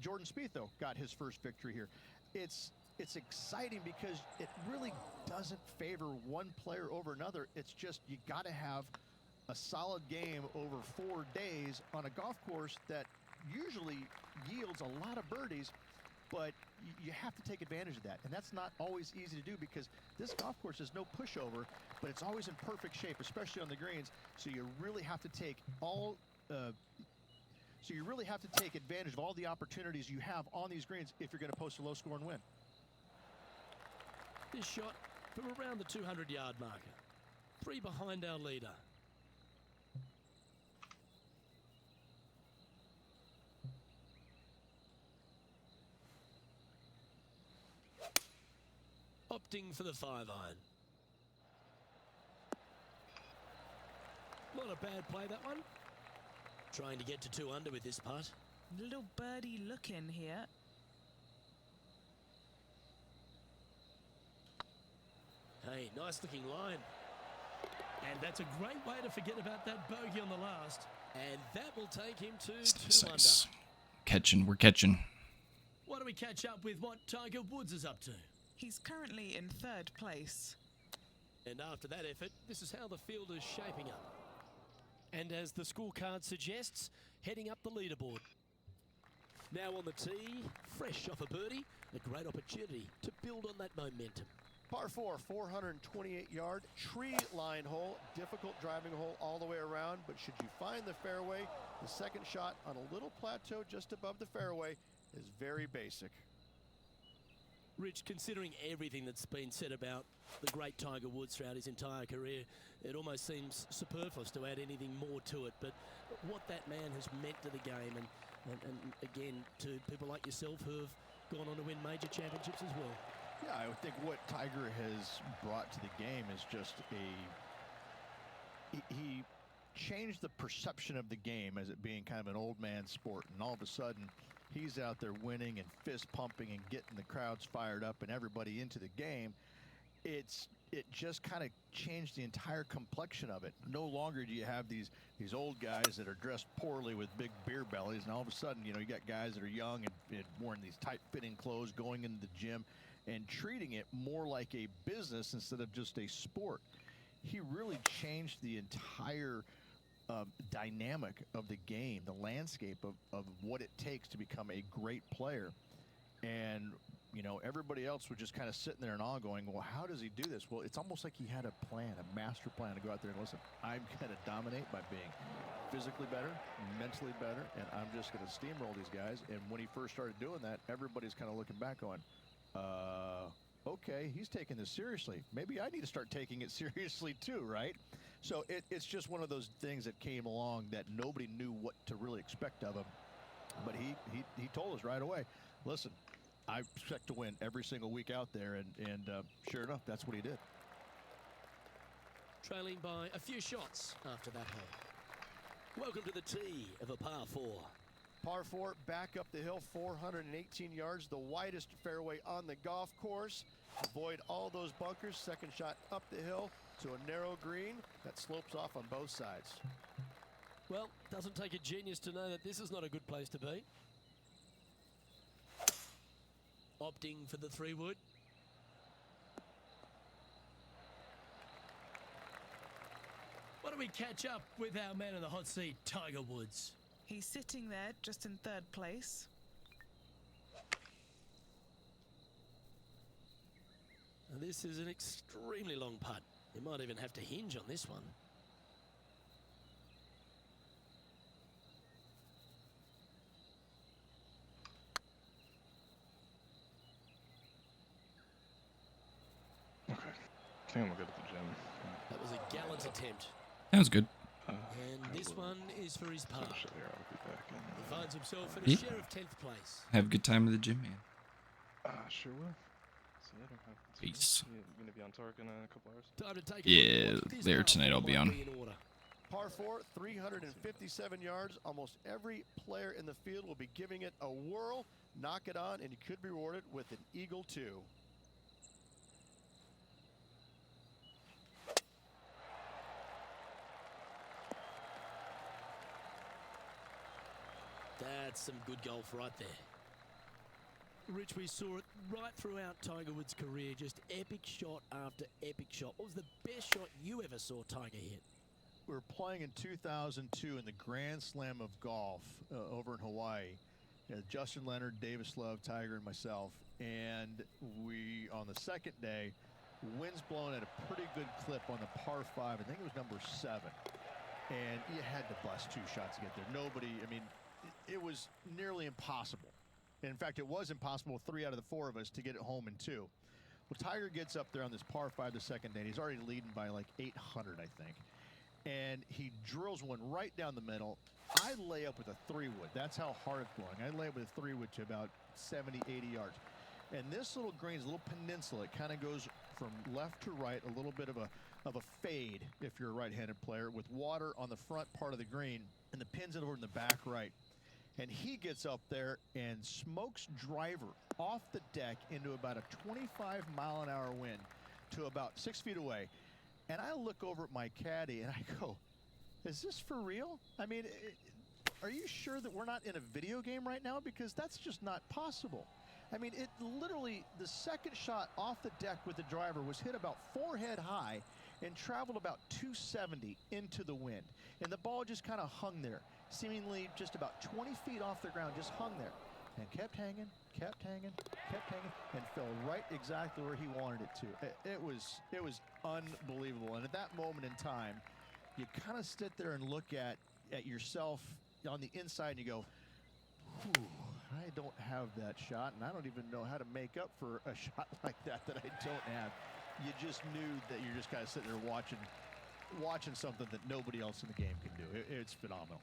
Jordan Spieth, though, got his first victory here. It's exciting because it really doesn't favor one player over another. It's just you got to have a solid game over 4 days on a golf course that usually yields a lot of birdies, but you have to take advantage of that. And that's not always easy to do because this golf course is no pushover, but it's always in perfect shape, especially on the greens. So you really have to take advantage of all the opportunities you have on these greens if you're going to post a low score and win. This shot from around the 200-yard marker. 3 behind our leader. Opting for the 5-iron. Not a bad play, that one. Trying to get to 2 under with this putt. Little birdie look in here. Hey, nice looking line. And that's a great way to forget about that bogey on the last. And that will take him to 2 6. under. We're catching. Why don't we catch up with what Tiger Woods is up to? He's currently in 3rd place. And after that effort, this is how the field is shaping up. And as the scorecard suggests, heading up the leaderboard. Now on the tee, fresh off a birdie, a great opportunity to build on that momentum. Par 4, 428-yard tree line hole. Difficult driving hole all the way around, but should you find the fairway, the second shot on a little plateau just above the fairway is very basic. Rich, considering everything that's been said about the great Tiger Woods throughout his entire career, it almost seems superfluous to add anything more to it. But what that man has meant to the game, and again, to people like yourself who have gone on to win major championships as well. Yeah, I would think what Tiger has brought to the game is just he changed the perception of the game as it being kind of an old man sport, and all of a sudden he's out there winning and fist pumping and getting the crowds fired up and everybody into the game. It just kind of changed the entire complexion of it. No longer do you have these old guys that are dressed poorly with big beer bellies, and all of a sudden, you know, you got guys that are young and wearing these tight-fitting clothes, going into the gym and treating it more like a business instead of just a sport. He really changed the entire dynamic of the game, the landscape of what it takes to become a great player. And, you know, everybody else was just kind of sitting there in awe going, well, how does he do this? Well, it's almost like he had a plan, a master plan to go out there and listen, I'm going to dominate by being physically better, mentally better, and I'm just going to steamroll these guys. And when he first started doing that, everybody's kind of looking back going, okay, he's taking this seriously. Maybe I need to start taking it seriously too, right? So it's just one of those things that came along that nobody knew what to really expect of him. But he told us right away, listen, I expect to win every single week out there, and sure enough, that's what he did. Trailing by a few shots after that hole. Welcome to the tee of a par 4. Par 4, back up the hill, 418 yards, the widest fairway on the golf course. Avoid all those bunkers. Second shot up the hill to a narrow green that slopes off on both sides. Well, doesn't take a genius to know that this is not a good place to be. Opting for the 3-wood. Why don't we catch up with our man in the hot seat, Tiger Woods? He's sitting there just in 3rd place. And this is an extremely long putt. You might even have to hinge on this one. Okay. I think I'm good at the gym. That was a gallant attempt. Sounds good. And this one is for his par. Finish it here. I'll be back in. He finds himself in a Yeah. share of 10th place. Have a good time at the gym, man. Sure will. See you later. Peace. You gonna be on Tark in a couple hours? Time to take a Yeah, look at what this later par tonight four I'll be might on. in order. Par 4, 357 yards. Almost every player in the field will be giving it a whirl. Knock it on, and you could be rewarded with an eagle 2. That's some good golf right there. Rich, we saw it right throughout Tiger Woods' career, just epic shot after epic shot. What was the best shot you ever saw Tiger hit? We were playing in 2002 in the Grand Slam of golf over in Hawaii. Justin Leonard, Davis Love, Tiger, and myself. And we, on the second day, wind's blowing at a pretty good clip on the par 5. I think it was number 7. And you had to bust 2 shots to get there. Nobody, I mean, it was nearly impossible. In fact, it was impossible with 3 out of the 4 of us to get it home in 2. Well, Tiger gets up there on this par 5 the second day. And he's already leading by like 800, I think. And he drills one right down the middle. I lay up with a 3-wood. That's how hard it's blowing. I lay up with a 3-wood to about 70, 80 yards. And this little green is a little peninsula. It kind of goes from left to right, a little bit of a fade if you're a right-handed player, with water on the front part of the green, and the pin's over in the back right. And he gets up there and smokes driver off the deck into about a 25-mile-an-hour wind to about 6 feet away. And I look over at my caddy and I go, is this for real? I mean, are you sure that we're not in a video game right now? Because that's just not possible. I mean, it literally, the second shot off the deck with the driver was hit about forehead high and traveled about 270 into the wind. And the ball just kind of hung there, seemingly just about 20 feet off the ground, just hung there. And kept hanging, and fell right exactly where he wanted it to. It was unbelievable. And at that moment in time, you kind of sit there and look at yourself on the inside and you go, whew, I don't have that shot, and I don't even know how to make up for a shot like that I don't have. You just knew that you're just kind of sitting there watching something that nobody else in the game can do. It's phenomenal.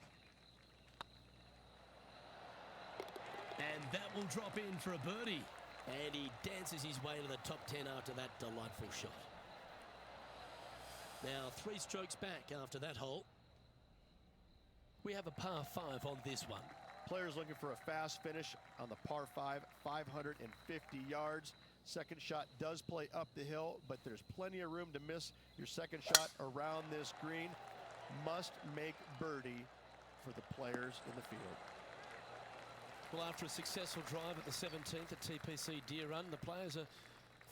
And that will drop in for a birdie. And he dances his way to the top 10 after that delightful shot. Now 3 strokes back after that hole. We have a par 5 on this one. Players looking for a fast finish on the par 5, 550 yards. Second shot does play up the hill, but there's plenty of room to miss your second shot around this green. Must make birdie for the players in the field. Well, after a successful drive at the 17th at TPC Deer Run, the players are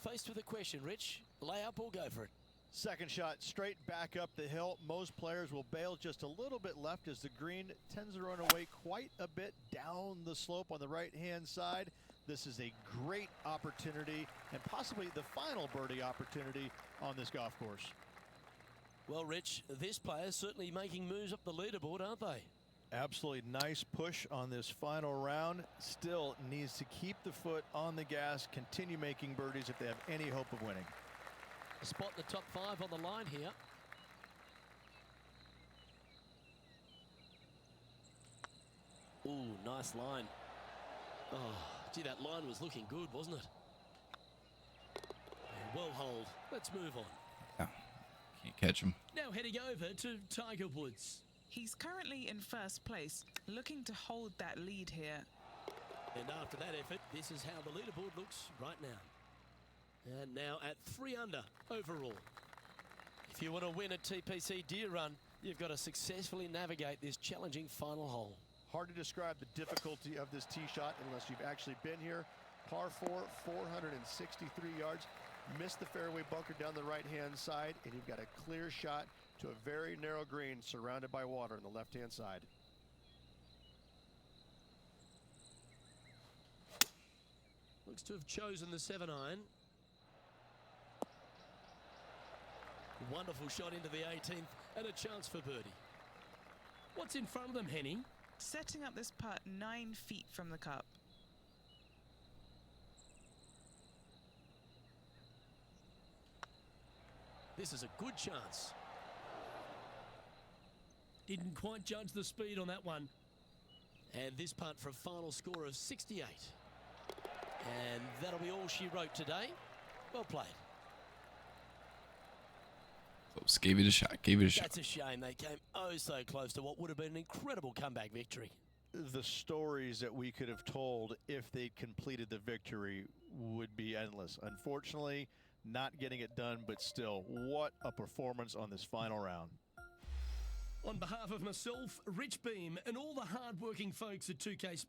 faced with a question, Rich. Lay up or go for it? Second shot straight back up the hill. Most players will bail just a little bit left as the green tends to run away quite a bit down the slope on the right-hand side. This is a great opportunity and possibly the final birdie opportunity on this golf course. Well, Rich, this player's certainly making moves up the leaderboard, aren't they? Absolutely nice push on this final round. Still needs to keep the foot on the gas, continue making birdies if they have any hope of winning. Spot the top 5 on the line here. Ooh, nice line. Oh, gee, that line was looking good, wasn't it? And well holed. Let's move on. Yeah. Can't catch him. Now heading over to Tiger Woods. He's currently in first place, looking to hold that lead here. And after that effort, this is how the leaderboard looks right now. And now at 3 under overall. If you want to win a TPC Deer Run, you've got to successfully navigate this challenging final hole. Hard to describe the difficulty of this tee shot unless you've actually been here. Par 4, 463 yards. Missed the fairway bunker down the right-hand side, and you've got a clear shot to a very narrow green surrounded by water on the left-hand side. Looks to have chosen the 7-iron. Wonderful shot into the 18th and a chance for birdie. What's in front of them, Henny? Setting up this putt 9 feet from the cup. This is a good chance. Didn't quite judge the speed on that one. And this putt for a final score of 68. And that'll be all she wrote today. Well played. Close. Gave it a shot. Gave it a shot. That's a shame. They came oh so close to what would have been an incredible comeback victory. The stories that we could have told if they completed the victory would be endless. Unfortunately, not getting it done, but still, what a performance on this final round. On behalf of myself, Rich Beam, and all the hard-working folks at 2K.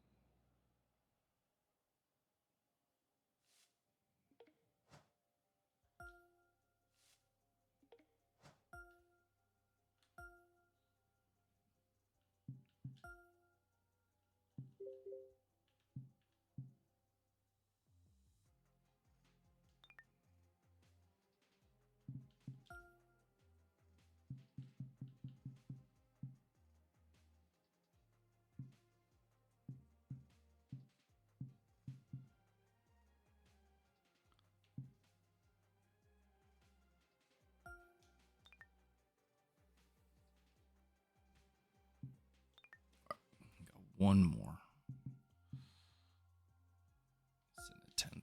One more. It's in the 10th.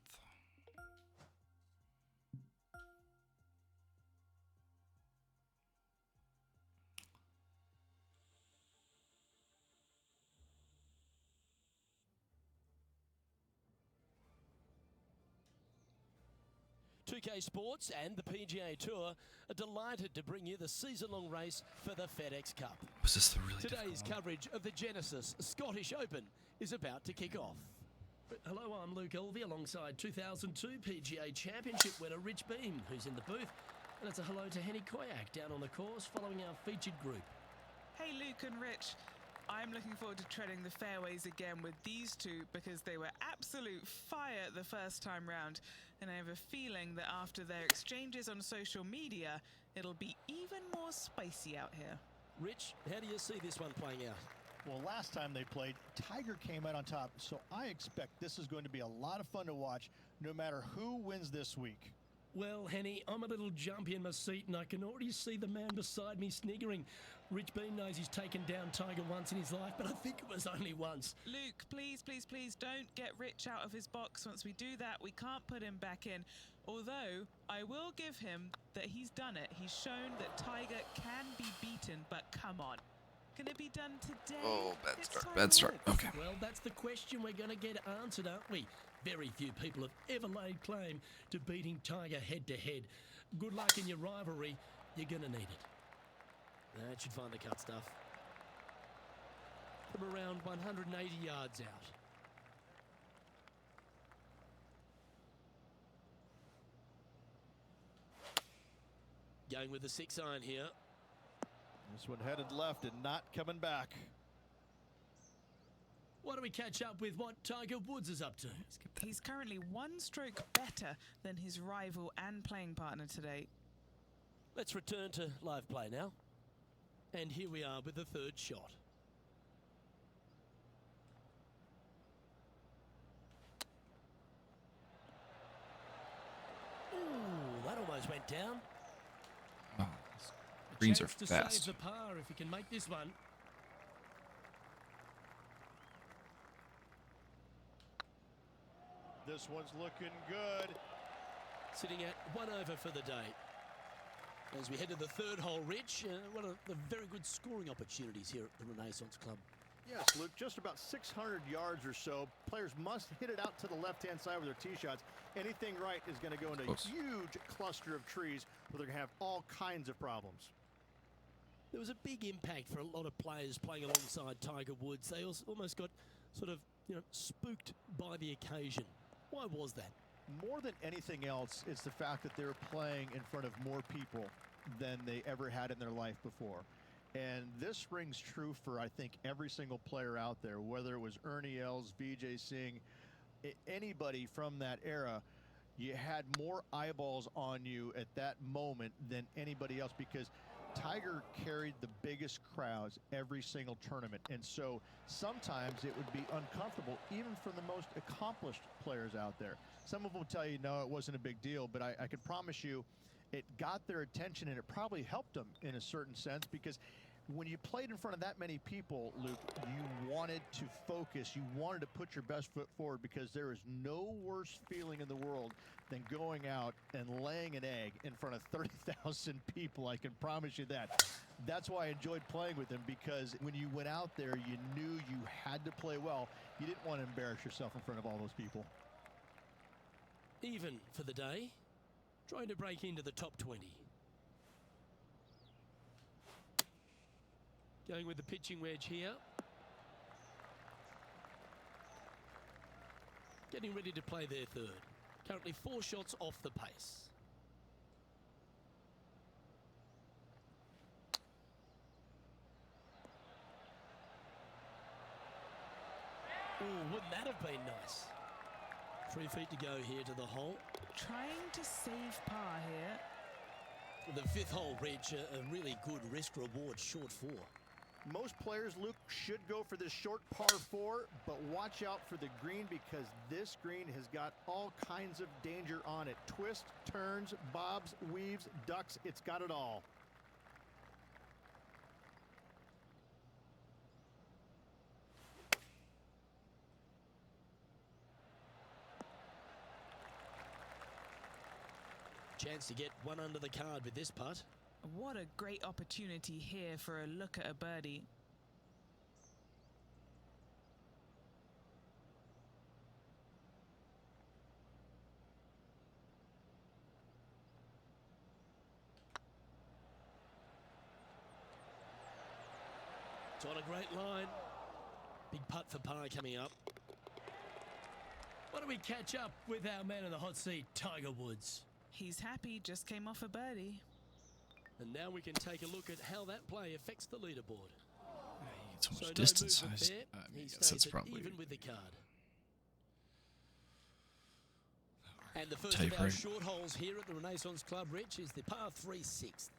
Sports and the PGA Tour are delighted to bring you the season-long race for the FedEx Cup. Was this the really Today's difficult one? coverage of the Genesis Scottish Open is about to kick off. Hello, I'm Luke Elvey alongside 2002 PGA Championship winner Rich Beam, who's in the booth. And it's a hello to Henny Koyak down on the course following our featured group. Hey Luke and Rich, I'm looking forward to treading the fairways again with these two because they were absolute fire the first time round, and I have a feeling that after their exchanges on social media, it'll be even more spicy out here. Rich, how do you see this one playing out? Well, last time they played, Tiger came out on top, so I expect this is going to be a lot of fun to watch no matter who wins this week. Well, Henny, I'm a little jumpy in my seat and I can already see the man beside me sniggering. Rich Beam knows he's taken down Tiger once in his life, but I think it was only once. Luke, please, please, please don't get Rich out of his box. Once we do that, we can't put him back in. Although, I will give him that he's done it. He's shown that Tiger can be beaten, but come on. Can it be done today? Oh, bad It's start. Tiger Bad start. Woods. Okay. Well, that's the question we're going to get answered, aren't we? Very few people have ever laid claim to beating Tiger head-to-head. Good luck in your rivalry. You're going to need it. That should find the cut stuff. From around 180 yards out. Going with the 6-iron here. This one headed left and not coming back. Why don't we catch up with what Tiger Woods is up to? He's currently 1 stroke better than his rival and playing partner today. Let's return to live play now. And here we are with the 3rd shot. Ooh, that almost went down. Oh, greens are Chance to fast. save the par if he can make this one. This one's looking good. Sitting at 1 over for the day. As we head to the third hole, Rich, one of the very good scoring opportunities here at the Renaissance Club. Yes, Luke, just about 600 yards or so. Players must hit it out to the left-hand side with their tee shots. Anything right is going to go into a huge cluster of trees where they're going to have all kinds of problems. There was a big impact for a lot of players playing alongside Tiger Woods. They almost got sort of, spooked by the occasion. Why was that? More than anything else, it's the fact that they're playing in front of more people than they ever had in their life before. And this rings true for, I think, every single player out there, whether it was Ernie Els, Vijay Singh, anybody from that era. You had more eyeballs on you at that moment than anybody else because Tiger carried the biggest crowds every single tournament. And so sometimes it would be uncomfortable, even for the most accomplished players out there. Some of them will tell you, no, it wasn't a big deal, but I can promise you it got their attention, and it probably helped them in a certain sense because when you played in front of that many people, Luke, you wanted to focus. You wanted to put your best foot forward because there is no worse feeling in the world than going out and laying an egg in front of 30,000 people. I can promise you that. That's why I enjoyed playing with him, because when you went out there, you knew you had to play well. You didn't want to embarrass yourself in front of all those people. Even for the day, trying to break into the top 20. Going with the pitching wedge here. Getting ready to play their third. Currently 4 shots off the pace. Oh, wouldn't that have been nice? 3 feet to go here to the hole. Trying to save par here. The 5th hole, Rich, a really good risk-reward short 4. Most players, Luke, should go for this short par 4, but watch out for the green because this green has got all kinds of danger on it. Twists, turns, bobs, weaves, ducks, it's got it all. Chance to get one under the card with this putt. What a great opportunity here for a look at a birdie. It's on a great line. Big putt for par coming up. Why don't we catch up with our man in the hot seat, Tiger Woods? He's happy, just came off a birdie. And now we can take a look at how that play affects the leaderboard. So much no distance. movement there. I He guess stays that's at probably even with the card. And the first tape of our rate. short holes here at the Renaissance Club, Rich, is the par 3 6th.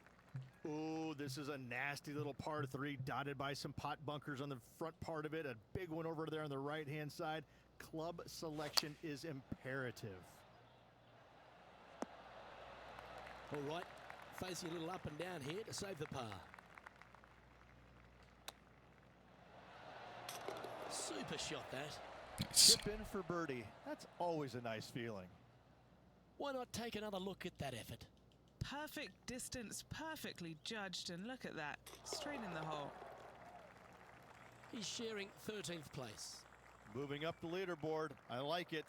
Oh, this is a nasty little par 3 dotted by some pot bunkers on the front part of it. A big one over there on the right-hand side. Club selection is imperative. All right, facing a little up and down here to save the par. Super shot that. Nice. Chip in for birdie. That's always a nice feeling. Why not take another look at that effort? Perfect distance, perfectly judged, and look at that, straight in the hole. He's sharing 13th place. Moving up the leaderboard. I like it.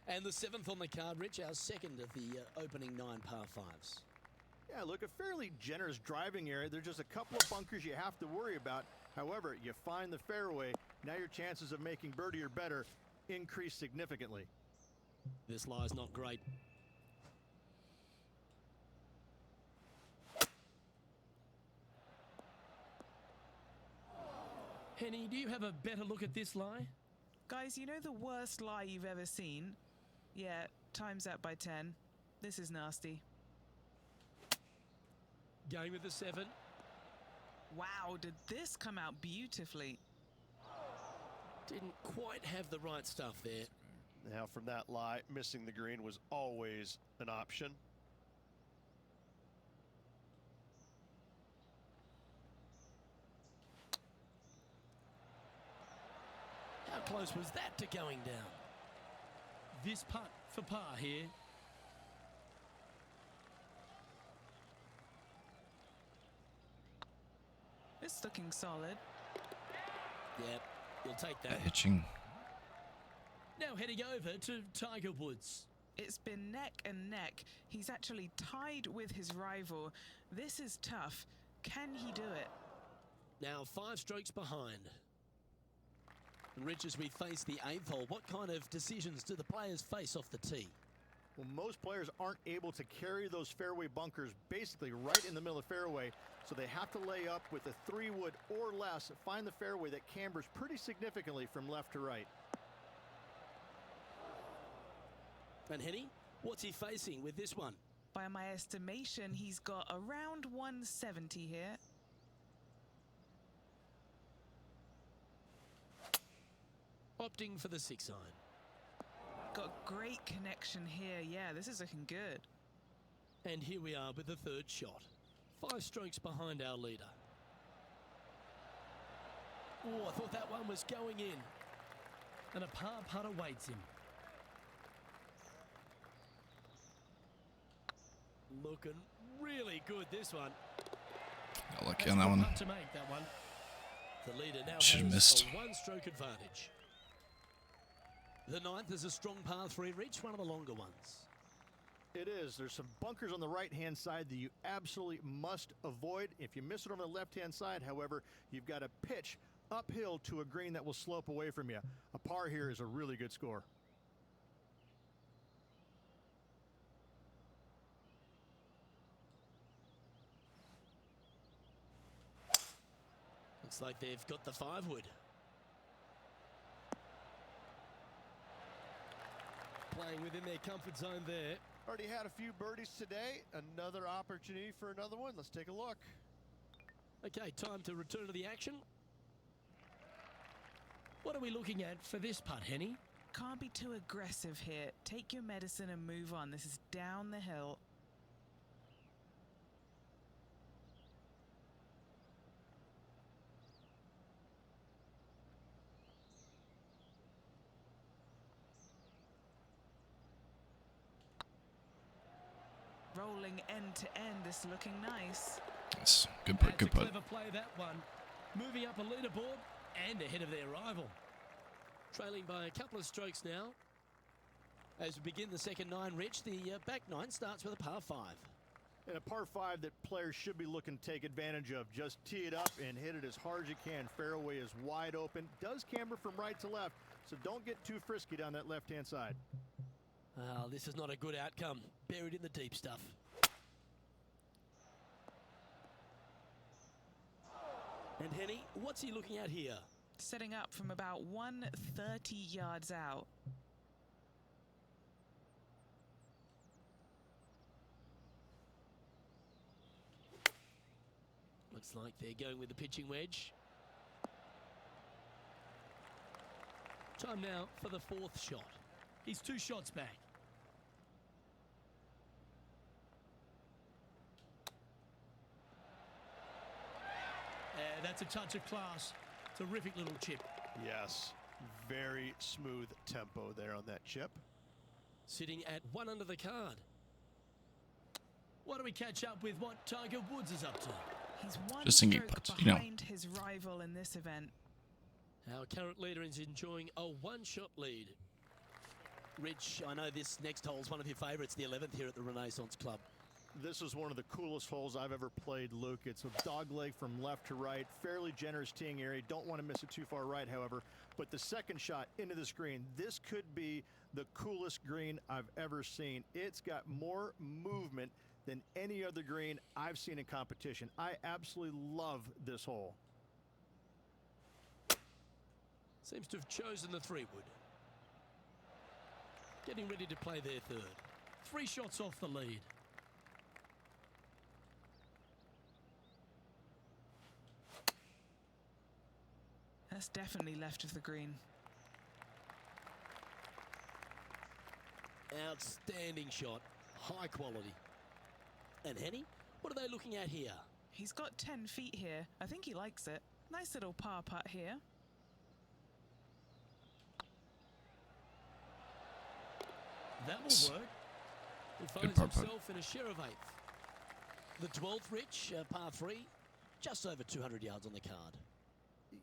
And the 7th on the card, Rich, our second of the opening 9 par 5s. Yeah, look, a fairly generous driving area. There's just a couple of bunkers you have to worry about. However, you find the fairway. Now your chances of making birdie or better increase significantly. This lie's not great. Henny, do you have a better look at this lie? Guys, you know the worst lie you've ever seen? Yeah, times that by 10. This is nasty. Going with the 7. Wow, did this come out beautifully? Didn't quite have the right stuff there. Now from that lie, missing the green was always an option. How close was that to going down? This putt for par here. It's looking solid. Yep, you'll take that. That hitching. Now heading over to Tiger Woods. It's been neck and neck. He's actually tied with his rival. This is tough. Can he do it? Now 5 strokes behind. And Rich, as we face the 8th hole, what kind of decisions do the players face off the tee? Well, most players aren't able to carry those fairway bunkers basically right in the middle of the fairway, so they have to lay up with a 3-wood or less, find the fairway that cambers pretty significantly from left to right. And Henny, what's he facing with this one? By my estimation, he's got around 170 here. Opting for the 6 iron. Got great connection here. Yeah, this is looking good. And here we are with the 3rd shot. 5 strokes behind our leader. Oh, I thought that one was going in. And a par putt awaits him. Looking really good, this one. Got lucky on that one. To make that one. The leader now Should've has missed. a 1-stroke advantage. The 9th is a strong par 3 reach, one of the longer ones. It is. There's some bunkers on the right-hand side that you absolutely must avoid. If you miss it on the left-hand side, however, you've got to pitch uphill to a green that will slope away from you. A par here is a really good score. Looks like they've got the 5-wood. Playing within their comfort zone there. Already had a few birdies today. Another opportunity for another one. Let's take a look. Okay, time to return to the action. What are we looking at for this putt, Henny? Can't be too aggressive here. Take your medicine and move on. This is down the hill. Rolling end to end, this looking nice. That's good putt. Good That's a putt. clever play, that one. Moving up a leaderboard and ahead of their rival. Trailing by a couple of strokes now. As we begin the second 9, Rich, the back 9 starts with a par 5. And a par 5 that players should be looking to take advantage of. Just tee it up and hit it as hard as you can. Fairway is wide open. Does camber from right to left, so don't get too frisky down that left-hand side. Oh, this is not a good outcome. Buried in the deep stuff. And Henny, what's he looking at here? Setting up from about 130 yards out. Looks like they're going with the pitching wedge. Time now for the 4th shot. He's 2 shots back. That's a touch of class. Terrific little chip. Yes, very smooth tempo there on that chip. Sitting at 1 under the card. Why don't we catch up with what Tiger Woods is up to? He's one Just thinking stroke putts, you know. behind his rival in this event. Our current leader is enjoying a 1-shot lead. Rich, I know this next hole is one of your favourites, the 11th here at the Renaissance Club. This is one of the coolest holes I've ever played, Luke. It's a dog leg from left to right, fairly generous teeing area. Don't want to miss it too far right, however. But the second shot into this green, this could be the coolest green I've ever seen. It's got more movement than any other green I've seen in competition. I absolutely love this hole. Seems to have chosen the 3-wood. Getting ready to play their 3rd. 3 shots off the lead. That's definitely left of the green. Outstanding shot. High quality. And Henny, what are they looking at here? He's got 10 feet here. I think he likes it. Nice little par putt here. That will work. He finds par putt. himself in a share of 8th. The 12th, Rich, par 3. just over 200 yards on the card.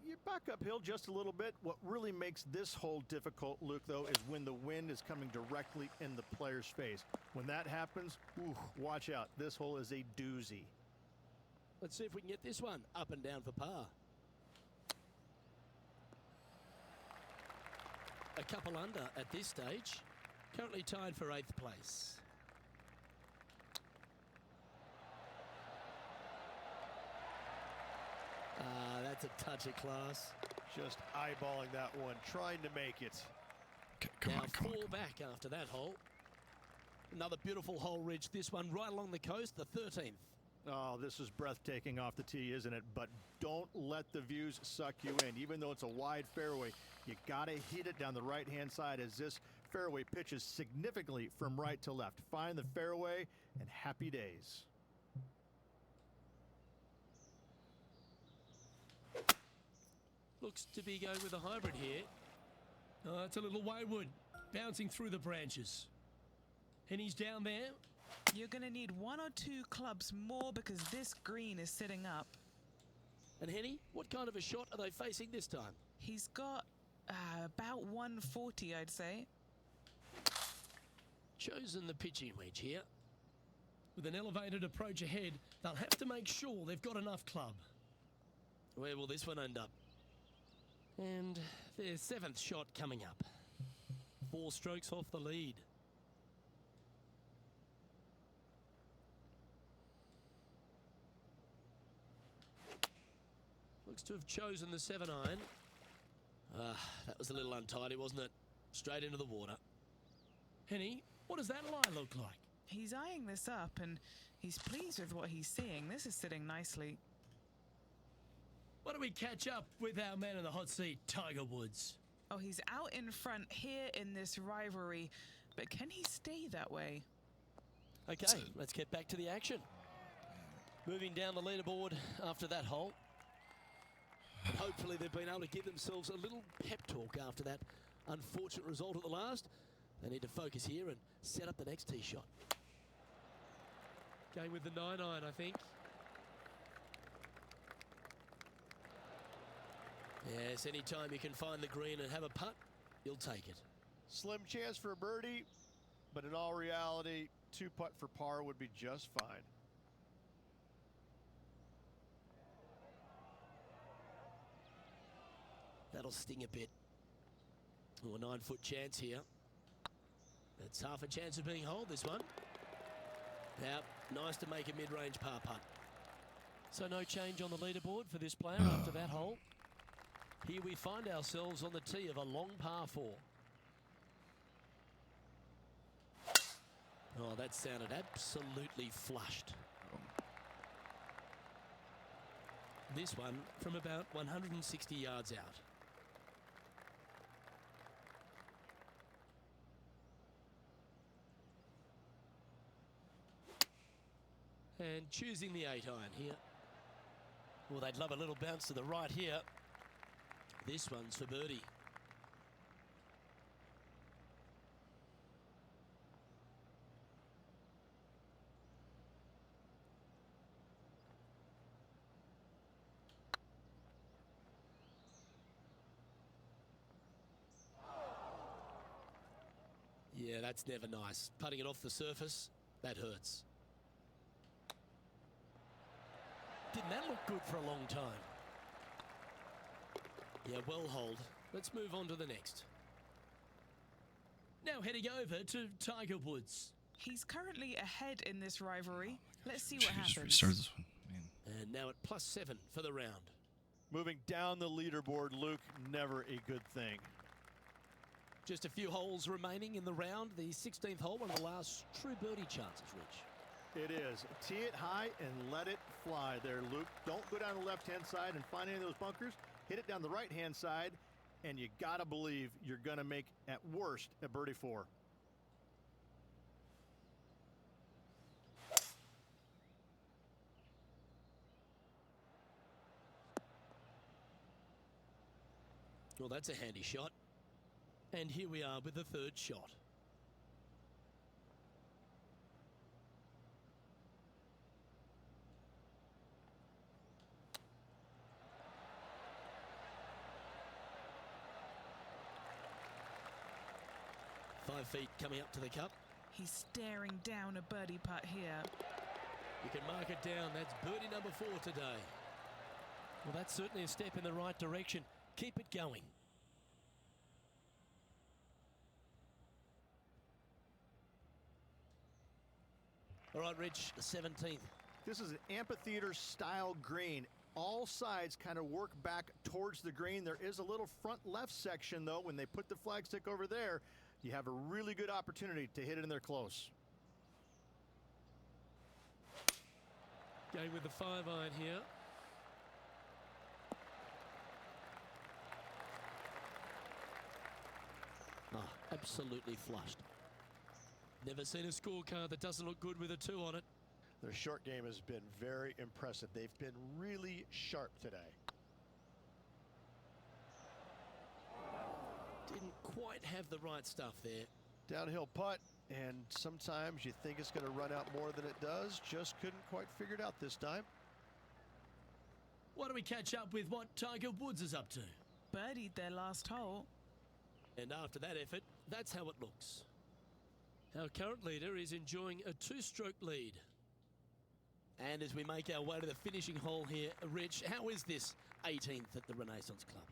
You back uphill just a little bit. What really makes this hole difficult, Luke, though, is when the wind is coming directly in the player's face. When that happens, ooh, watch out. This hole is a doozy. Let's see if we can get this one up and down for par. A couple under at this stage. Currently tied for 8th place. That's a touch of class. Just eyeballing that one, trying to make it. Okay, come Now on, come on. 4 back after that hole. Another beautiful hole reached, this one right along the coast, the 13th. Oh, this is breathtaking off the tee, isn't it? But don't let the views suck you in. Even though it's a wide fairway, you got to hit it down the right-hand side as this fairway pitches significantly from right to left. Find the fairway and happy days. Looks to be going with a hybrid here. Oh, it's a little wayward, bouncing through the branches. And he's down there. You're going to need 1 or 2 clubs more because this green is sitting up. And Henny, what kind of a shot are they facing this time? He's got about 140, I'd say. Chosen the pitching wedge here. With an elevated approach ahead, they'll have to make sure they've got enough club. Where will this one end up? And their 7th shot coming up. 4 strokes off the lead. Looks to have chosen the 7-iron. That was a little untidy, wasn't it? Straight into the water. Henny, what does that lie look like? He's eyeing this up and he's pleased with what he's seeing. This is sitting nicely. Why don't we catch up with our man in the hot seat, Tiger Woods? Oh, he's out in front here in this rivalry, but can he stay that way? Okay, let's get back to the action. Moving down the leaderboard after that hole. And hopefully they've been able to give themselves a little pep talk after that unfortunate result at the last. They need to focus here and set up the next tee shot. Going with the 9-iron, I think. Yes, anytime you can find the green and have a putt, you'll take it. Slim chance for a birdie, but in all reality, 2-putt for par would be just fine. That'll sting a bit. Oh, a 9-foot chance here. That's half a chance of being holed, this one. Now, nice to make a mid-range par putt. So no change on the leaderboard for this player after that hole. Here we find ourselves on the tee of a long par 4. Oh, that sounded absolutely flushed. This one from about 160 yards out. And choosing the 8-iron here. Well, they'd love a little bounce to the right here. This one's for birdie. Yeah, that's never nice. Putting it off the surface, that hurts. Didn't that look good for a long time? Yeah, well holed. Let's move on to the next. Now heading over to Tiger Woods. He's currently ahead in this rivalry. Let's see what Just happens. restart this one, man. And now at +7 for the round. Moving down the leaderboard, Luke, never a good thing. Just a few holes remaining in the round. The 16th hole, one of the last true birdie chances, Rich. It is. Tee it high and let it fly there, Luke. Don't go down the left-hand side and find any of those bunkers. Hit it down the right-hand side, and you got to believe you're going to make, at worst, a birdie 4. Well, that's a handy shot. And here we are with the 3rd shot. feet coming up to the cup. He's staring down a birdie putt here. You can mark it down. That's birdie number 4 today. Well, that's certainly a step in the right direction. Keep it going. All right, Rich, the 17th. This is an amphitheater-style green. All sides kind of work back towards the green. There is a little front left section, though. When they put the flagstick over there, you have a really good opportunity to hit it in there close. Going with the 5-iron here. Oh, absolutely flushed. Never seen a scorecard that doesn't look good with a 2 on it. Their short game has been very impressive. They've been really sharp today. Didn't quite have the right stuff there. Downhill putt, and sometimes you think it's going to run out more than it does. Just couldn't quite figure it out this time. Why don't we catch up with what Tiger Woods is up to? Birdied their last hole. And after that effort, that's how it looks. Our current leader is enjoying a 2-stroke lead. And as we make our way to the finishing hole here, Rich, how is this 18th at the Renaissance Club?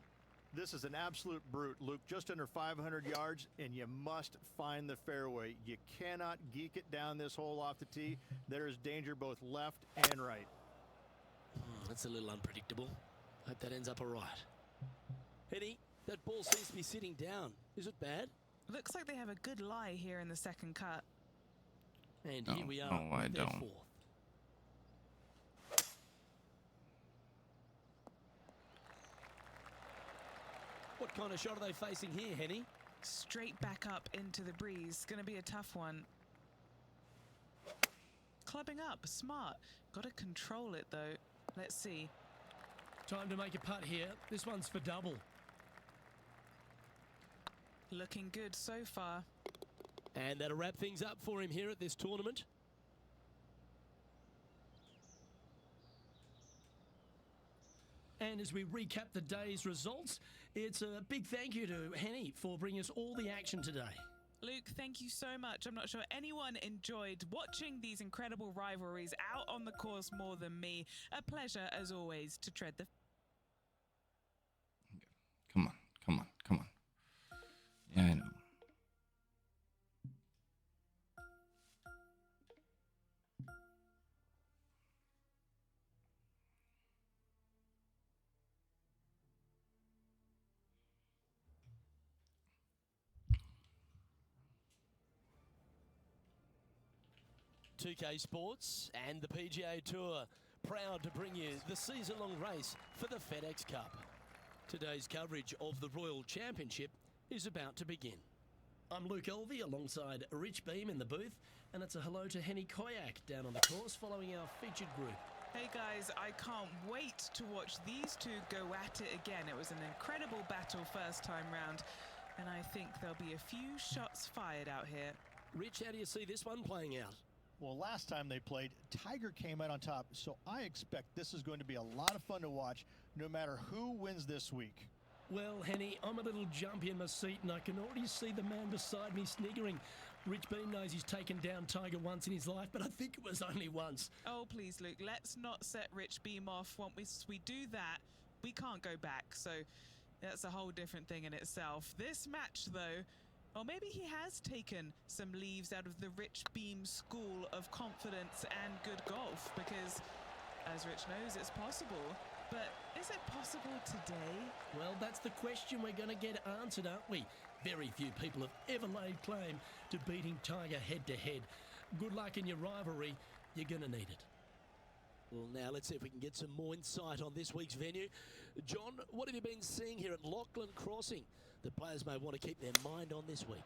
This is an absolute brute, Luke. Just under 500 yards, and you must find the fairway. You cannot geek it down this hole off the tee. There is danger both left and right. That's a little unpredictable. Hope that ends up all right. Henny, that ball seems to be sitting down. Is it bad? Looks like they have a good lie here in the second cut. And here we are. No, I their don't. 4th. What kind of shot are they facing here, Henny? Straight back up into the breeze. Going to be a tough one. Clubbing up, smart. Got to control it though. Let's see. Time to make a putt here. This one's for double. Looking good so far. And that'll wrap things up for him here at this tournament. And as we recap the day's results, it's a big thank you to Henny for bringing us all the action today. Luke, thank you so much. I'm not sure anyone enjoyed watching these incredible rivalries out on the course more than me. A pleasure, as always, to tread the... Come on, come on, come on. Yeah, I know. .2K Sports and the PGA Tour proud to bring you the season-long race for the FedEx Cup. Today's coverage of the Royal Championship is about to begin. I'm Luke Elvey alongside Rich Beam in the booth, and it's a hello to Henny Koyak down on the course following our featured group. Hey guys, I can't wait to watch these two go at it again. It was an incredible battle first time round, and I think there'll be a few shots fired out here. Rich, how do you see this one playing out? Well, last time they played, Tiger came out on top, so I expect this is going to be a lot of fun to watch, no matter who wins this week. Well, Henny, I'm a little jumpy in my seat, and I can already see the man beside me sniggering. Rich Beam knows he's taken down Tiger once in his life, but I think it was only once. Oh, please, Luke, let's not set Rich Beam off. Once we do that, we can't go back, so that's a whole different thing in itself. This match, though, or maybe he has taken some leaves out of the Rich Beam school of confidence and good golf, because, as Rich knows, it's possible. But is it possible today? Well, that's the question we're going to get answered, aren't we? Very few people have ever laid claim to beating Tiger head-to-head. Good luck in your rivalry. You're going to need it. Well, now let's see if we can get some more insight on this week's venue. John, what have you been seeing here at Lachlan Crossing that players may want to keep their mind on this week?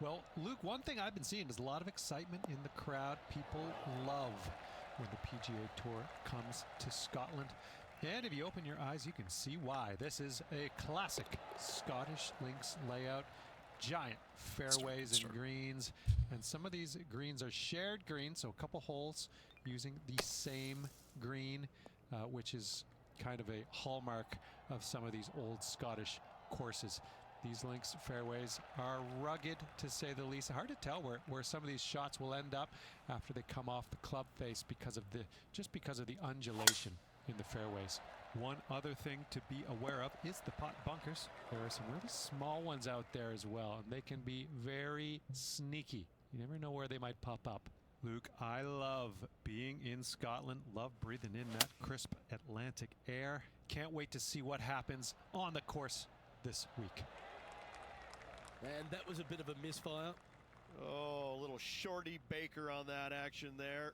Well, Luke, one thing I've been seeing is a lot of excitement in the crowd. People love when the PGA Tour comes to Scotland. And if you open your eyes, you can see why. This is a classic Scottish links layout. Giant fairways and greens. And some of these greens are shared greens, so a couple holes using the same green, which is kind of a hallmark of some of these old Scottish courses. These links fairways are rugged, to say the least. Hard to tell where some of these shots will end up after they come off the club face because of the undulation in the fairways. One other thing to be aware of is the pot bunkers. There are some really small ones out there as well, and they can be very sneaky. You never know where they might pop up. Luke, I love being in Scotland, love breathing in that crisp Atlantic air. Can't wait to see what happens on the course this week. And that was a bit of a misfire. Oh, a little shorty Baker on that action there.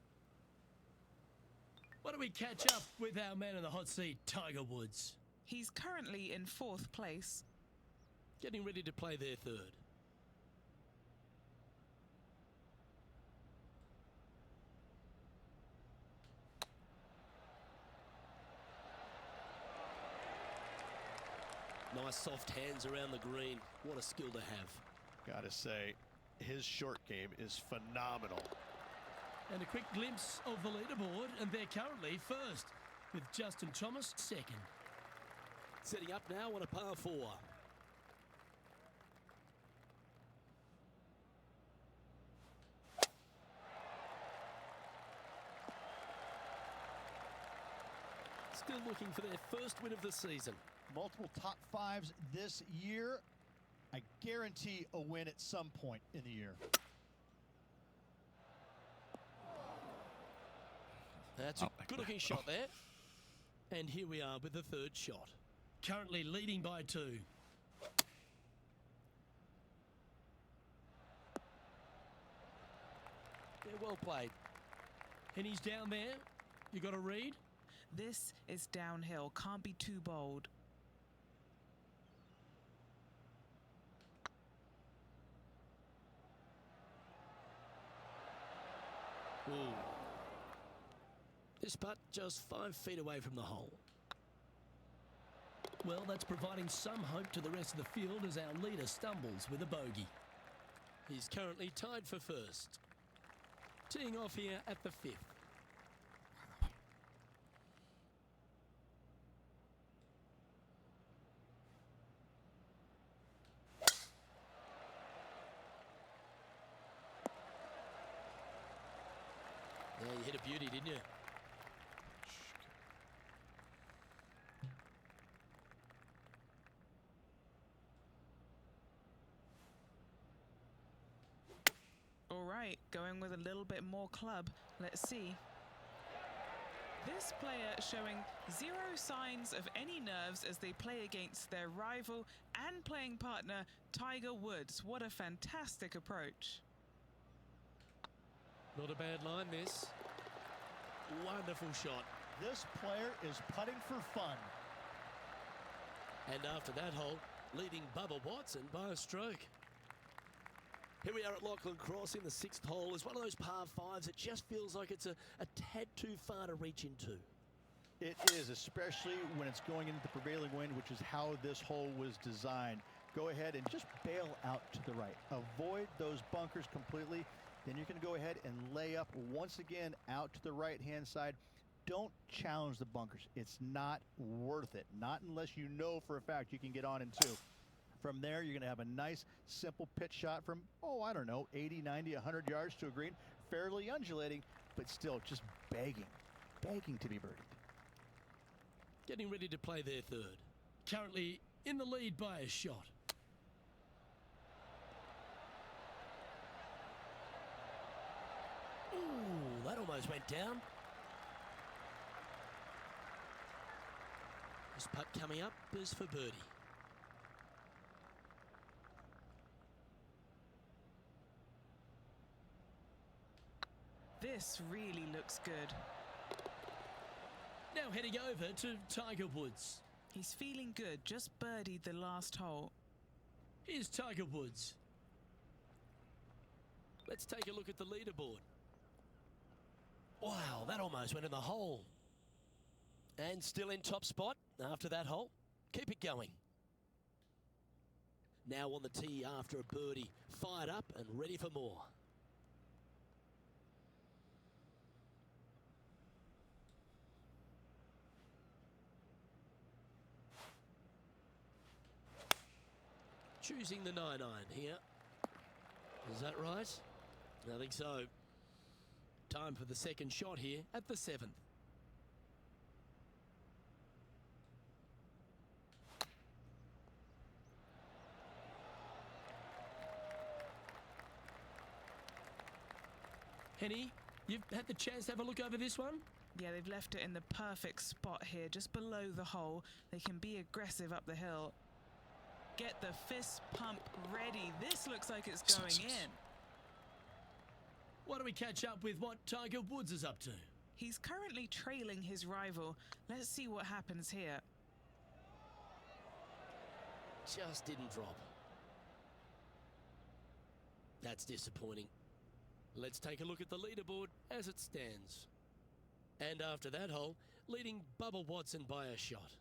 Why don't we catch up with our man in the hot seat, Tiger Woods? He's currently in 4th place. Getting ready to play their third. Nice soft hands around the green. What a skill to have. Gotta say, his short game is phenomenal. And a quick glimpse of the leaderboard, and they're currently first, with Justin Thomas second. Setting up now on a par 4. Still looking for their first win of the season. Multiple top 5s this year. I guarantee a win at some point in the year. That's a good-looking shot there. And here we are with the third shot. Currently leading by 2. Yeah, well played. And he's down there. You got a read? This is downhill. Can't be too bold. Ooh. This putt just 5 feet away from the hole. Well, that's providing some hope to the rest of the field as our leader stumbles with a bogey. He's currently tied for first. Teeing off here at the 5th. Yeah, you hit a beauty, didn't you? All right, going with a little bit more club. Let's see. This player showing 0 signs of any nerves as they play against their rival and playing partner, Tiger Woods. What a fantastic approach. Not a bad line, this. Wonderful shot. This player is putting for fun. And after that hole, leading Bubba Watson by a stroke. Here we are at Lachlan Cross in the 6th hole. It's one of those par 5s that just feels like it's a tad too far to reach into. It is, especially when it's going into the prevailing wind, which is how this hole was designed. Go ahead and just bail out to the right. Avoid those bunkers completely. Then you can go ahead and lay up once again out to the right-hand side. Don't challenge the bunkers. It's not worth it. Not unless you know for a fact you can get on in 2. From there, you're going to have a nice, simple pitch shot from, oh, I don't know, 80, 90, 100 yards to a green. Fairly undulating, but still just begging to be birdied. Getting ready to play their third. Currently in the lead by a shot. Ooh, that almost went down. This putt coming up is for birdie. This really looks good. Now heading over to Tiger Woods. He's feeling good, just birdied the last hole. Here's Tiger Woods. Let's take a look at the leaderboard. Wow, that almost went in the hole. And still in top spot after that hole. Keep it going. Now on the tee after a birdie. Fired up and ready for more. choosing the 9-iron here. Is that right? I think so. Time for the second shot here at the 7th. Henny, you've had the chance to have a look over this one? Yeah, they've left it in the perfect spot here, just below the hole. They can be aggressive up the hill. Get the fist pump ready. This looks like it's going in. Why don't we catch up with what Tiger Woods is up to? He's currently trailing his rival. Let's see what happens here. Just didn't drop. That's disappointing. Let's take a look at the leaderboard as it stands. And after that hole, leading Bubba Watson by a shot.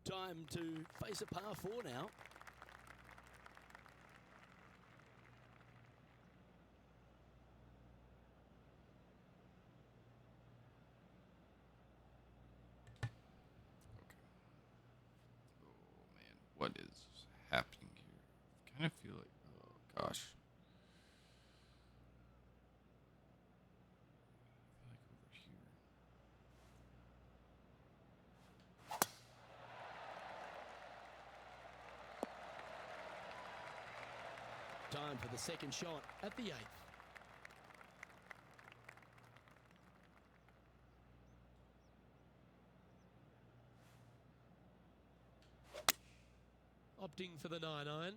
Time to face a par 4 now. What is happening here? I kind of feel like, oh gosh. I feel like over here. Time for the second shot at the 8th. Opting for the 9-iron.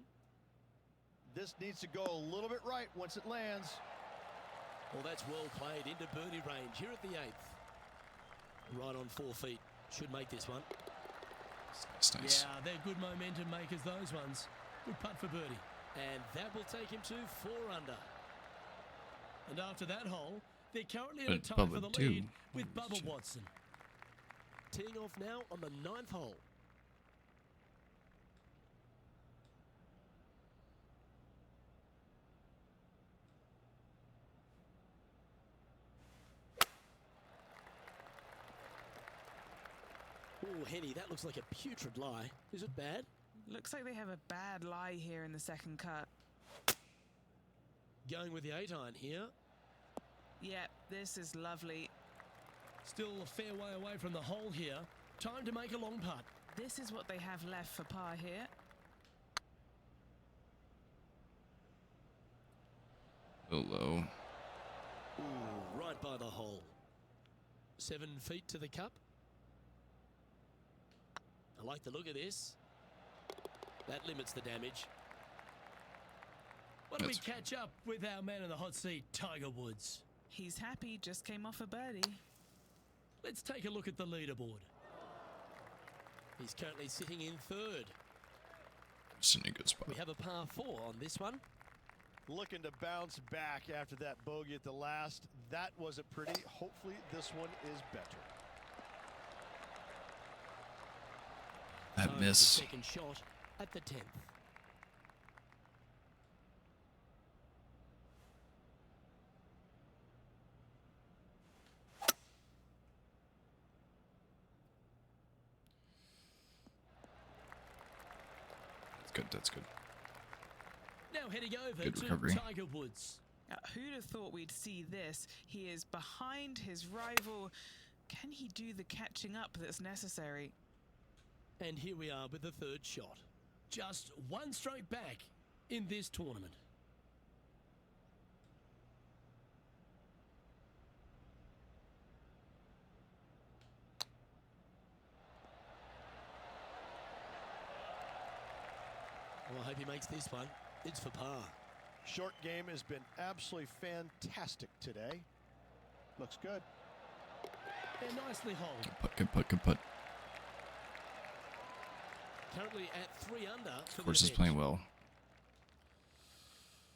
This needs to go a little bit right once it lands. Well, that's well played into birdie range here at the 8th. Right on 4 feet. Should make this one. It's nice. Yeah, they're good momentum makers, those ones. Good putt for birdie. And that will take him to 4 under. And after that hole, they're currently at a tie for the lead with Bubba Watson. Teeing off now on the 9th hole. Oh, Henny, that looks like a putrid lie. Is it bad? Looks like they have a bad lie here in the second cut. Going with the 8-iron here. Yeah, this is lovely. Still a fair way away from the hole here. Time to make a long putt. This is what they have left for par here. A little low. Ooh, right by the hole. 7 feet to the cup. I like the look of this. That limits the damage. Why don't we catch up with our man in the hot seat, Tiger Woods? He's happy, just came off a birdie. Let's take a look at the leaderboard. He's currently sitting in 3rd. It's in a good spot. We have a par 4 on this one. Looking to bounce back after that bogey at the last. That wasn't pretty. Hopefully this one is better. That miss. The second shot at the 10th. That's good. That's good. Now heading over Good to recovery. Tiger Woods. Who'd have thought we'd see this? He is behind his rival. Can he do the catching up that's necessary? And here we are with the 3rd shot. Just 1 stroke back in this tournament. Well, I hope he makes this one. It's for par. Short game has been absolutely fantastic today. Looks good. They're nicely holed. Good putt. Good putt. Good putt. Currently at 3 under. Of course, he's playing well.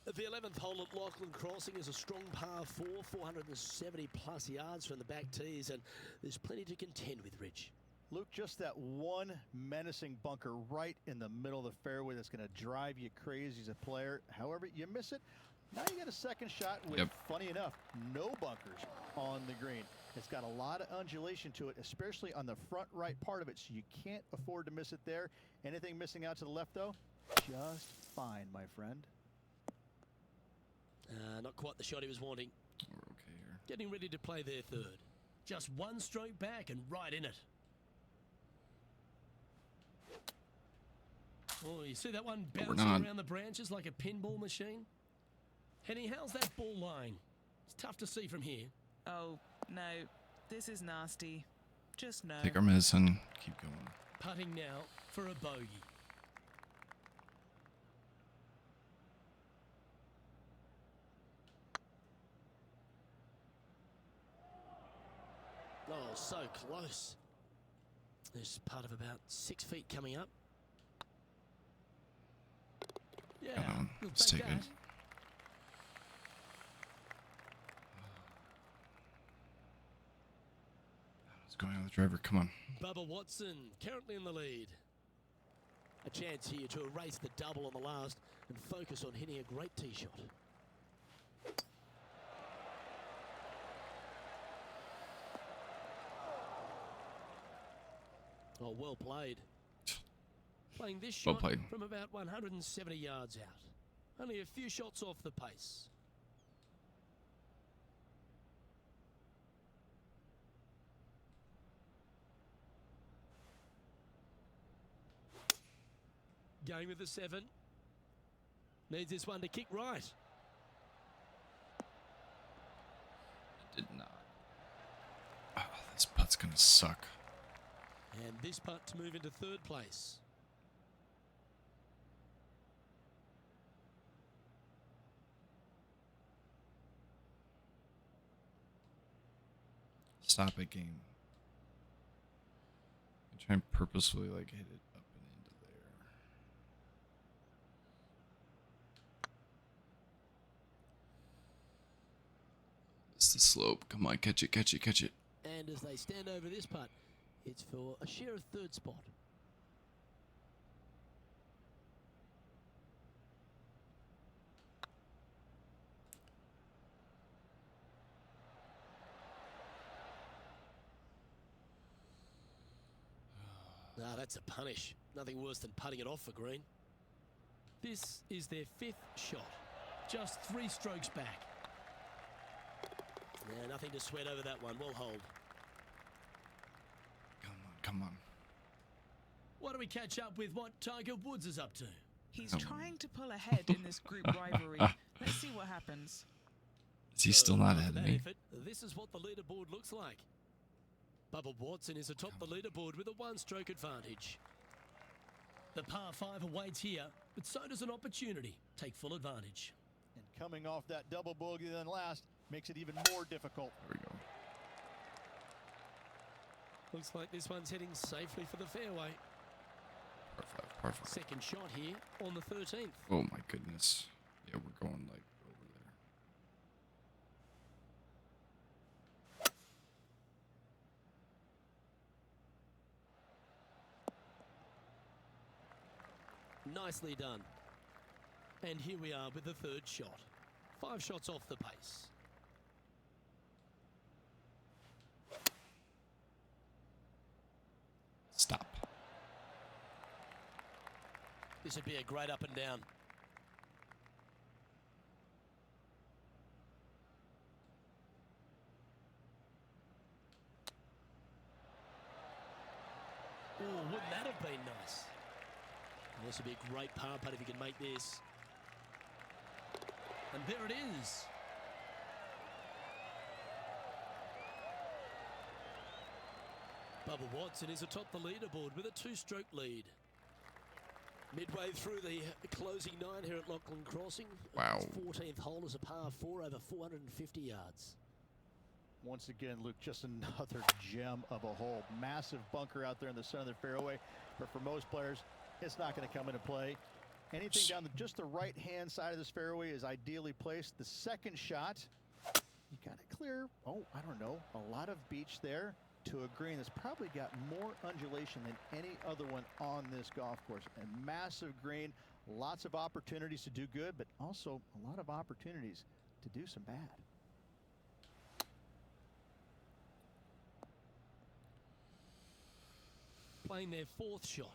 The 11th hole at Lachlan Crossing is a strong par 4, 470 plus yards from the back tees, and there's plenty to contend with, Rich. Luke, just that one menacing bunker right in the middle of the fairway that's going to drive you crazy as a player. However, you miss it, Now you got a second shot with, funny enough, no bunkers on the green. It's got a lot of undulation to it, especially on the front right part of it, so you can't afford to miss it there. Anything missing out to the left, though? Just fine, my friend. Not quite the shot he was wanting. We're okay here. Getting ready to play their third. Just one stroke back and right in it. Oh, you see that one bouncing around the branches like a pinball machine? Henny, how's that ball lying? It's tough to see from here. Oh, no. This is nasty. Just no. Take our medicine. Keep going. Putting now for a bogey. Oh, so close. There's part of about 6 feet coming up. Yeah, we'll Let's take that. it. What's going on with the driver? Come on. Bubba Watson currently in the lead. A chance here to erase the double on the last and focus on hitting a great tee shot. Oh, well played. Playing this shot from about 170 yards out. Only a few shots off the pace. Going with the 7. Needs this one to kick right. Did not. Oh, this putt's gonna suck. And this putt to move into third place. Stop it, game. I'm trying to purposefully like hit it up and into there. It's the slope. Come on, catch it, catch it, catch it. And as they stand over this putt, it's for a share of third spot. Ah, that's a punish. Nothing worse than putting it off for green. This is their 5th shot. Just 3 strokes back. Yeah, nothing to sweat over that one. Well hold. Come on, come on. Why don't we catch up with what Tiger Woods is up to? He's trying to pull ahead in this group rivalry. Let's see what happens. Is he still not ahead of me? This is what the leaderboard looks like. Bubba Watson is atop the leaderboard with a 1-stroke advantage. The par 5 awaits here, but so does an opportunity. Take full advantage. And coming off that double bogey then last makes it even more difficult. There we go. Looks like this one's heading safely for the fairway. Perfect, perfect. Second shot here on the 13th. Oh my goodness. Yeah, we're going like over there. Nicely done. And here we are with the 3rd shot. 5 shots off the pace. Stop. This would be a great up and down. Oh, wouldn't that have been nice? This would be a great par putt if you can make this. And there it is. Bubba Watson is atop the leaderboard with a 2-stroke lead. Midway through the closing 9 here at Lachlan Crossing. Wow. Its 14th hole is a par 4 over 450 yards. Once again, Luke, just another gem of a hole. Massive bunker out there in the center of the fairway, but for most players, it's not going to come into play. Anything down just the right-hand side of this fairway is ideally placed. The second shot, you got to clear, I don't know, a lot of beach there to a green that's probably got more undulation than any other one on this golf course. A massive green, Lots of opportunities to do good, but also a lot of opportunities to do some bad. Playing their fourth shot.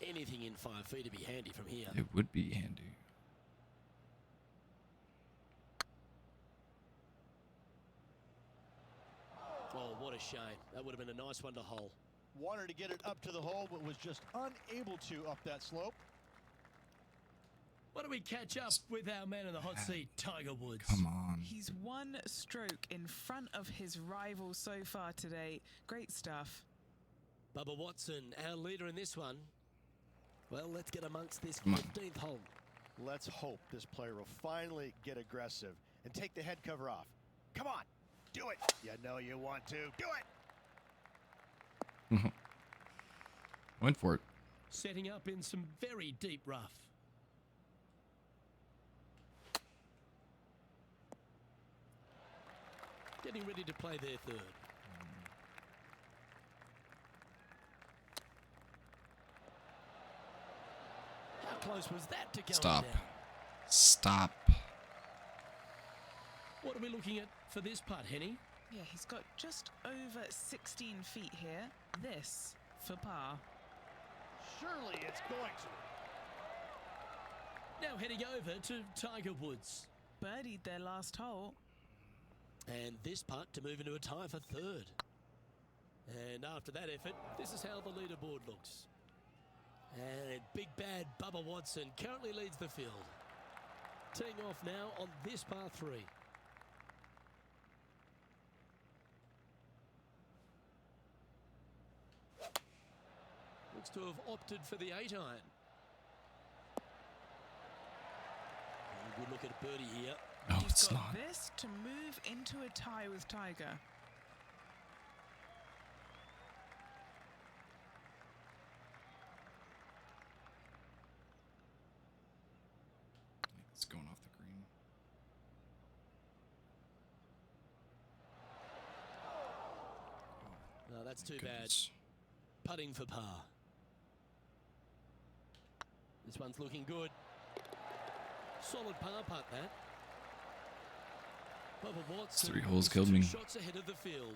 Anything in 5 feet to be handy from here. It would be handy. Oh, what a shame. That would have been a nice one to hole. Wanted to get it up to the hole, but was just unable to up that slope. Why don't we catch up with our man in the hot seat, Tiger Woods? Come on. He's one stroke in front of his rival so far today. Great stuff. Bubba Watson, our leader in this one. Well, let's get amongst this Come on. 15th hole. Let's hope this player will finally get aggressive and take the head cover off. Come on, do it. You know you want to. Do it. Went for it. Setting up in some very deep rough. Getting ready to play their third. How close was that to going Stop. down? Stop. What are we looking at for this putt, Henny? Yeah, he's got just over 16 feet here. This for par. Surely it's going to. Now heading over to Tiger Woods. Birdied their last hole. And this putt to move into a tie for third. And after that effort, this is how the leaderboard looks. And big bad Bubba Watson currently leads the field. Teeing off now on this par 3. Looks to have opted for the 8-iron. Good look at birdie here. No, He's it's got not. this to move into a tie with Tiger. It's going off the green. No, that's too Goodness. bad. Putting for par. This one's looking good. Solid par putt, that. Bubba Watson 3 holes is killed 2 me. shots ahead of the field.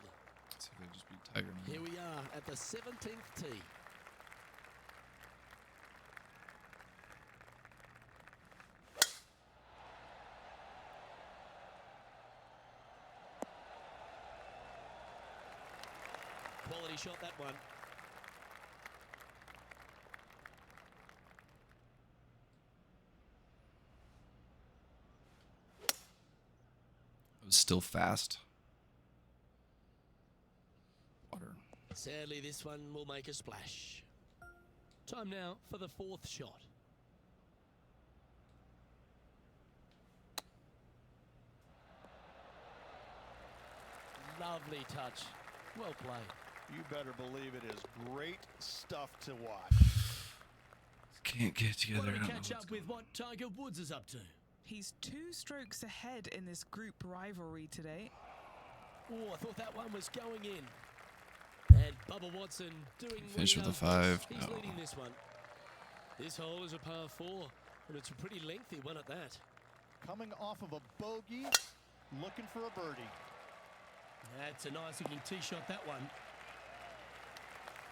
Let's see if they just beat Tiger. Here we are at the 17th tee. Quality shot, that one. It was still fast. Water. Sadly, this one will make a splash. Time now for the 4th shot. Lovely touch. Well played. You better believe it is great stuff to watch. Can't get Why together. don't I we don't know catch what's up with what Tiger Woods is up to? He's 2 strokes ahead in this group rivalry today. Oh, I thought that one was going in. And Bubba Watson doing Finish what he with a does 5. best. He's No. leading this one. This hole is a par 4, and it's a pretty lengthy one at that. Coming off of a bogey, looking for a birdie. That's a nice looking tee shot, that one.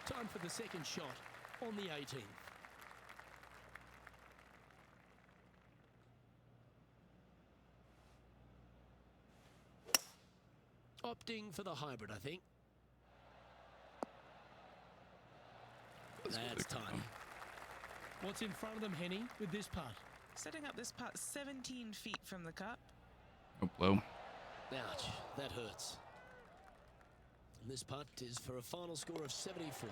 Time for the 2nd shot on the 18th. Opting for the hybrid, I think. That's tiny. What's in front of them, Henny, with this putt? Setting up this putt 17 feet from the cup. Oh, low. Ouch, that hurts. And this putt is for a final score of 74.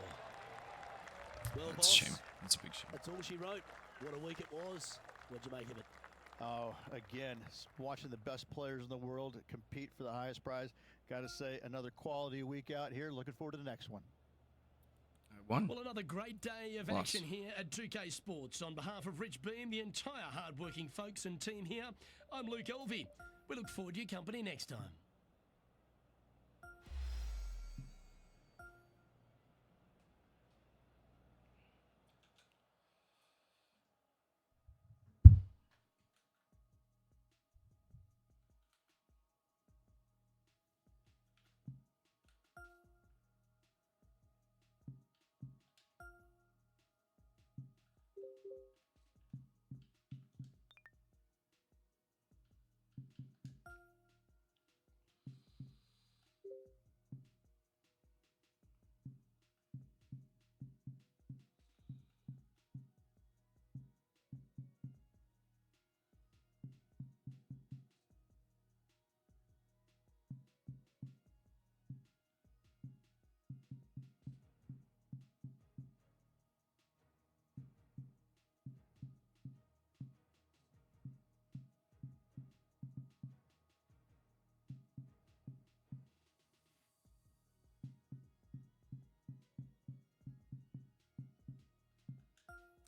Well, That's boss, a shame. That's a big shame. that's all she wrote. What a week it was. What'd you make of it? Oh, again, watching the best players in the world compete for the highest prize. Got to say, another quality week out here. Looking forward to the next one. I won. Well, another great day of Lost. action here at 2K Sports. On behalf of Rich Beam, the entire hard-working folks and team here, I'm Luke Elvey. We look forward to your company next time.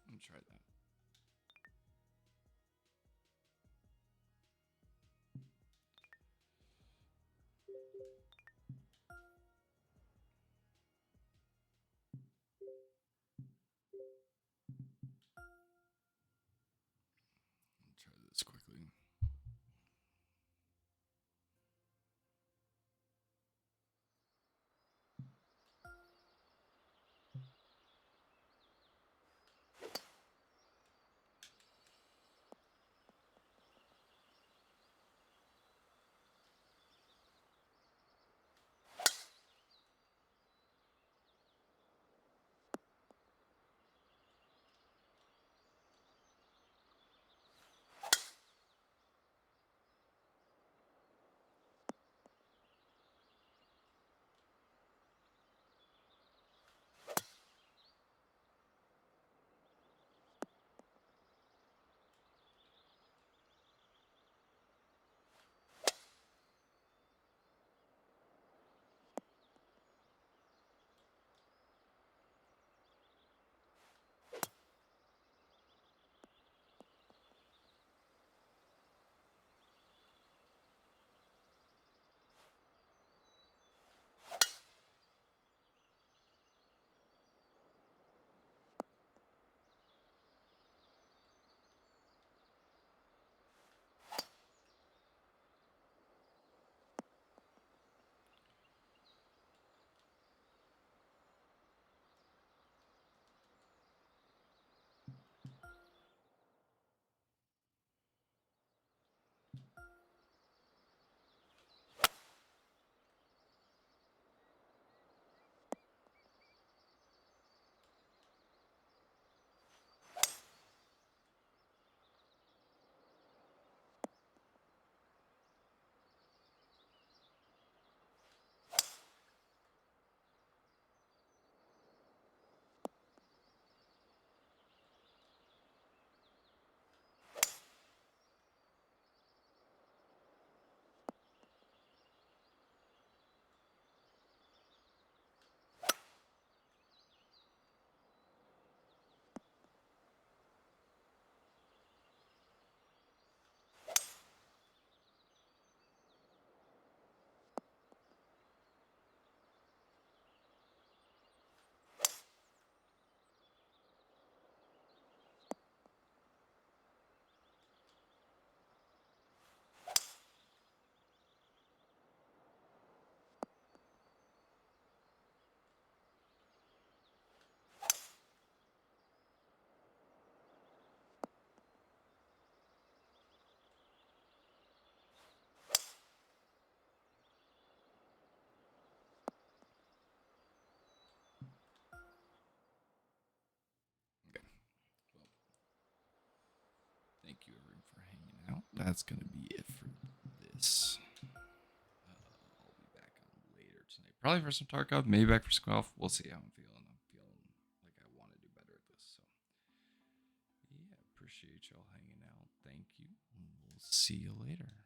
Let me try that. I'll try this quickly. Thank you, everyone, for hanging out. That's going to be it for this. I'll be back on later tonight. Probably for some Tarkov, maybe back for Squelch. We'll see how I'm feeling. I'm feeling like I want to do better at this. So, yeah, appreciate y'all hanging out. Thank you. And we'll see you later.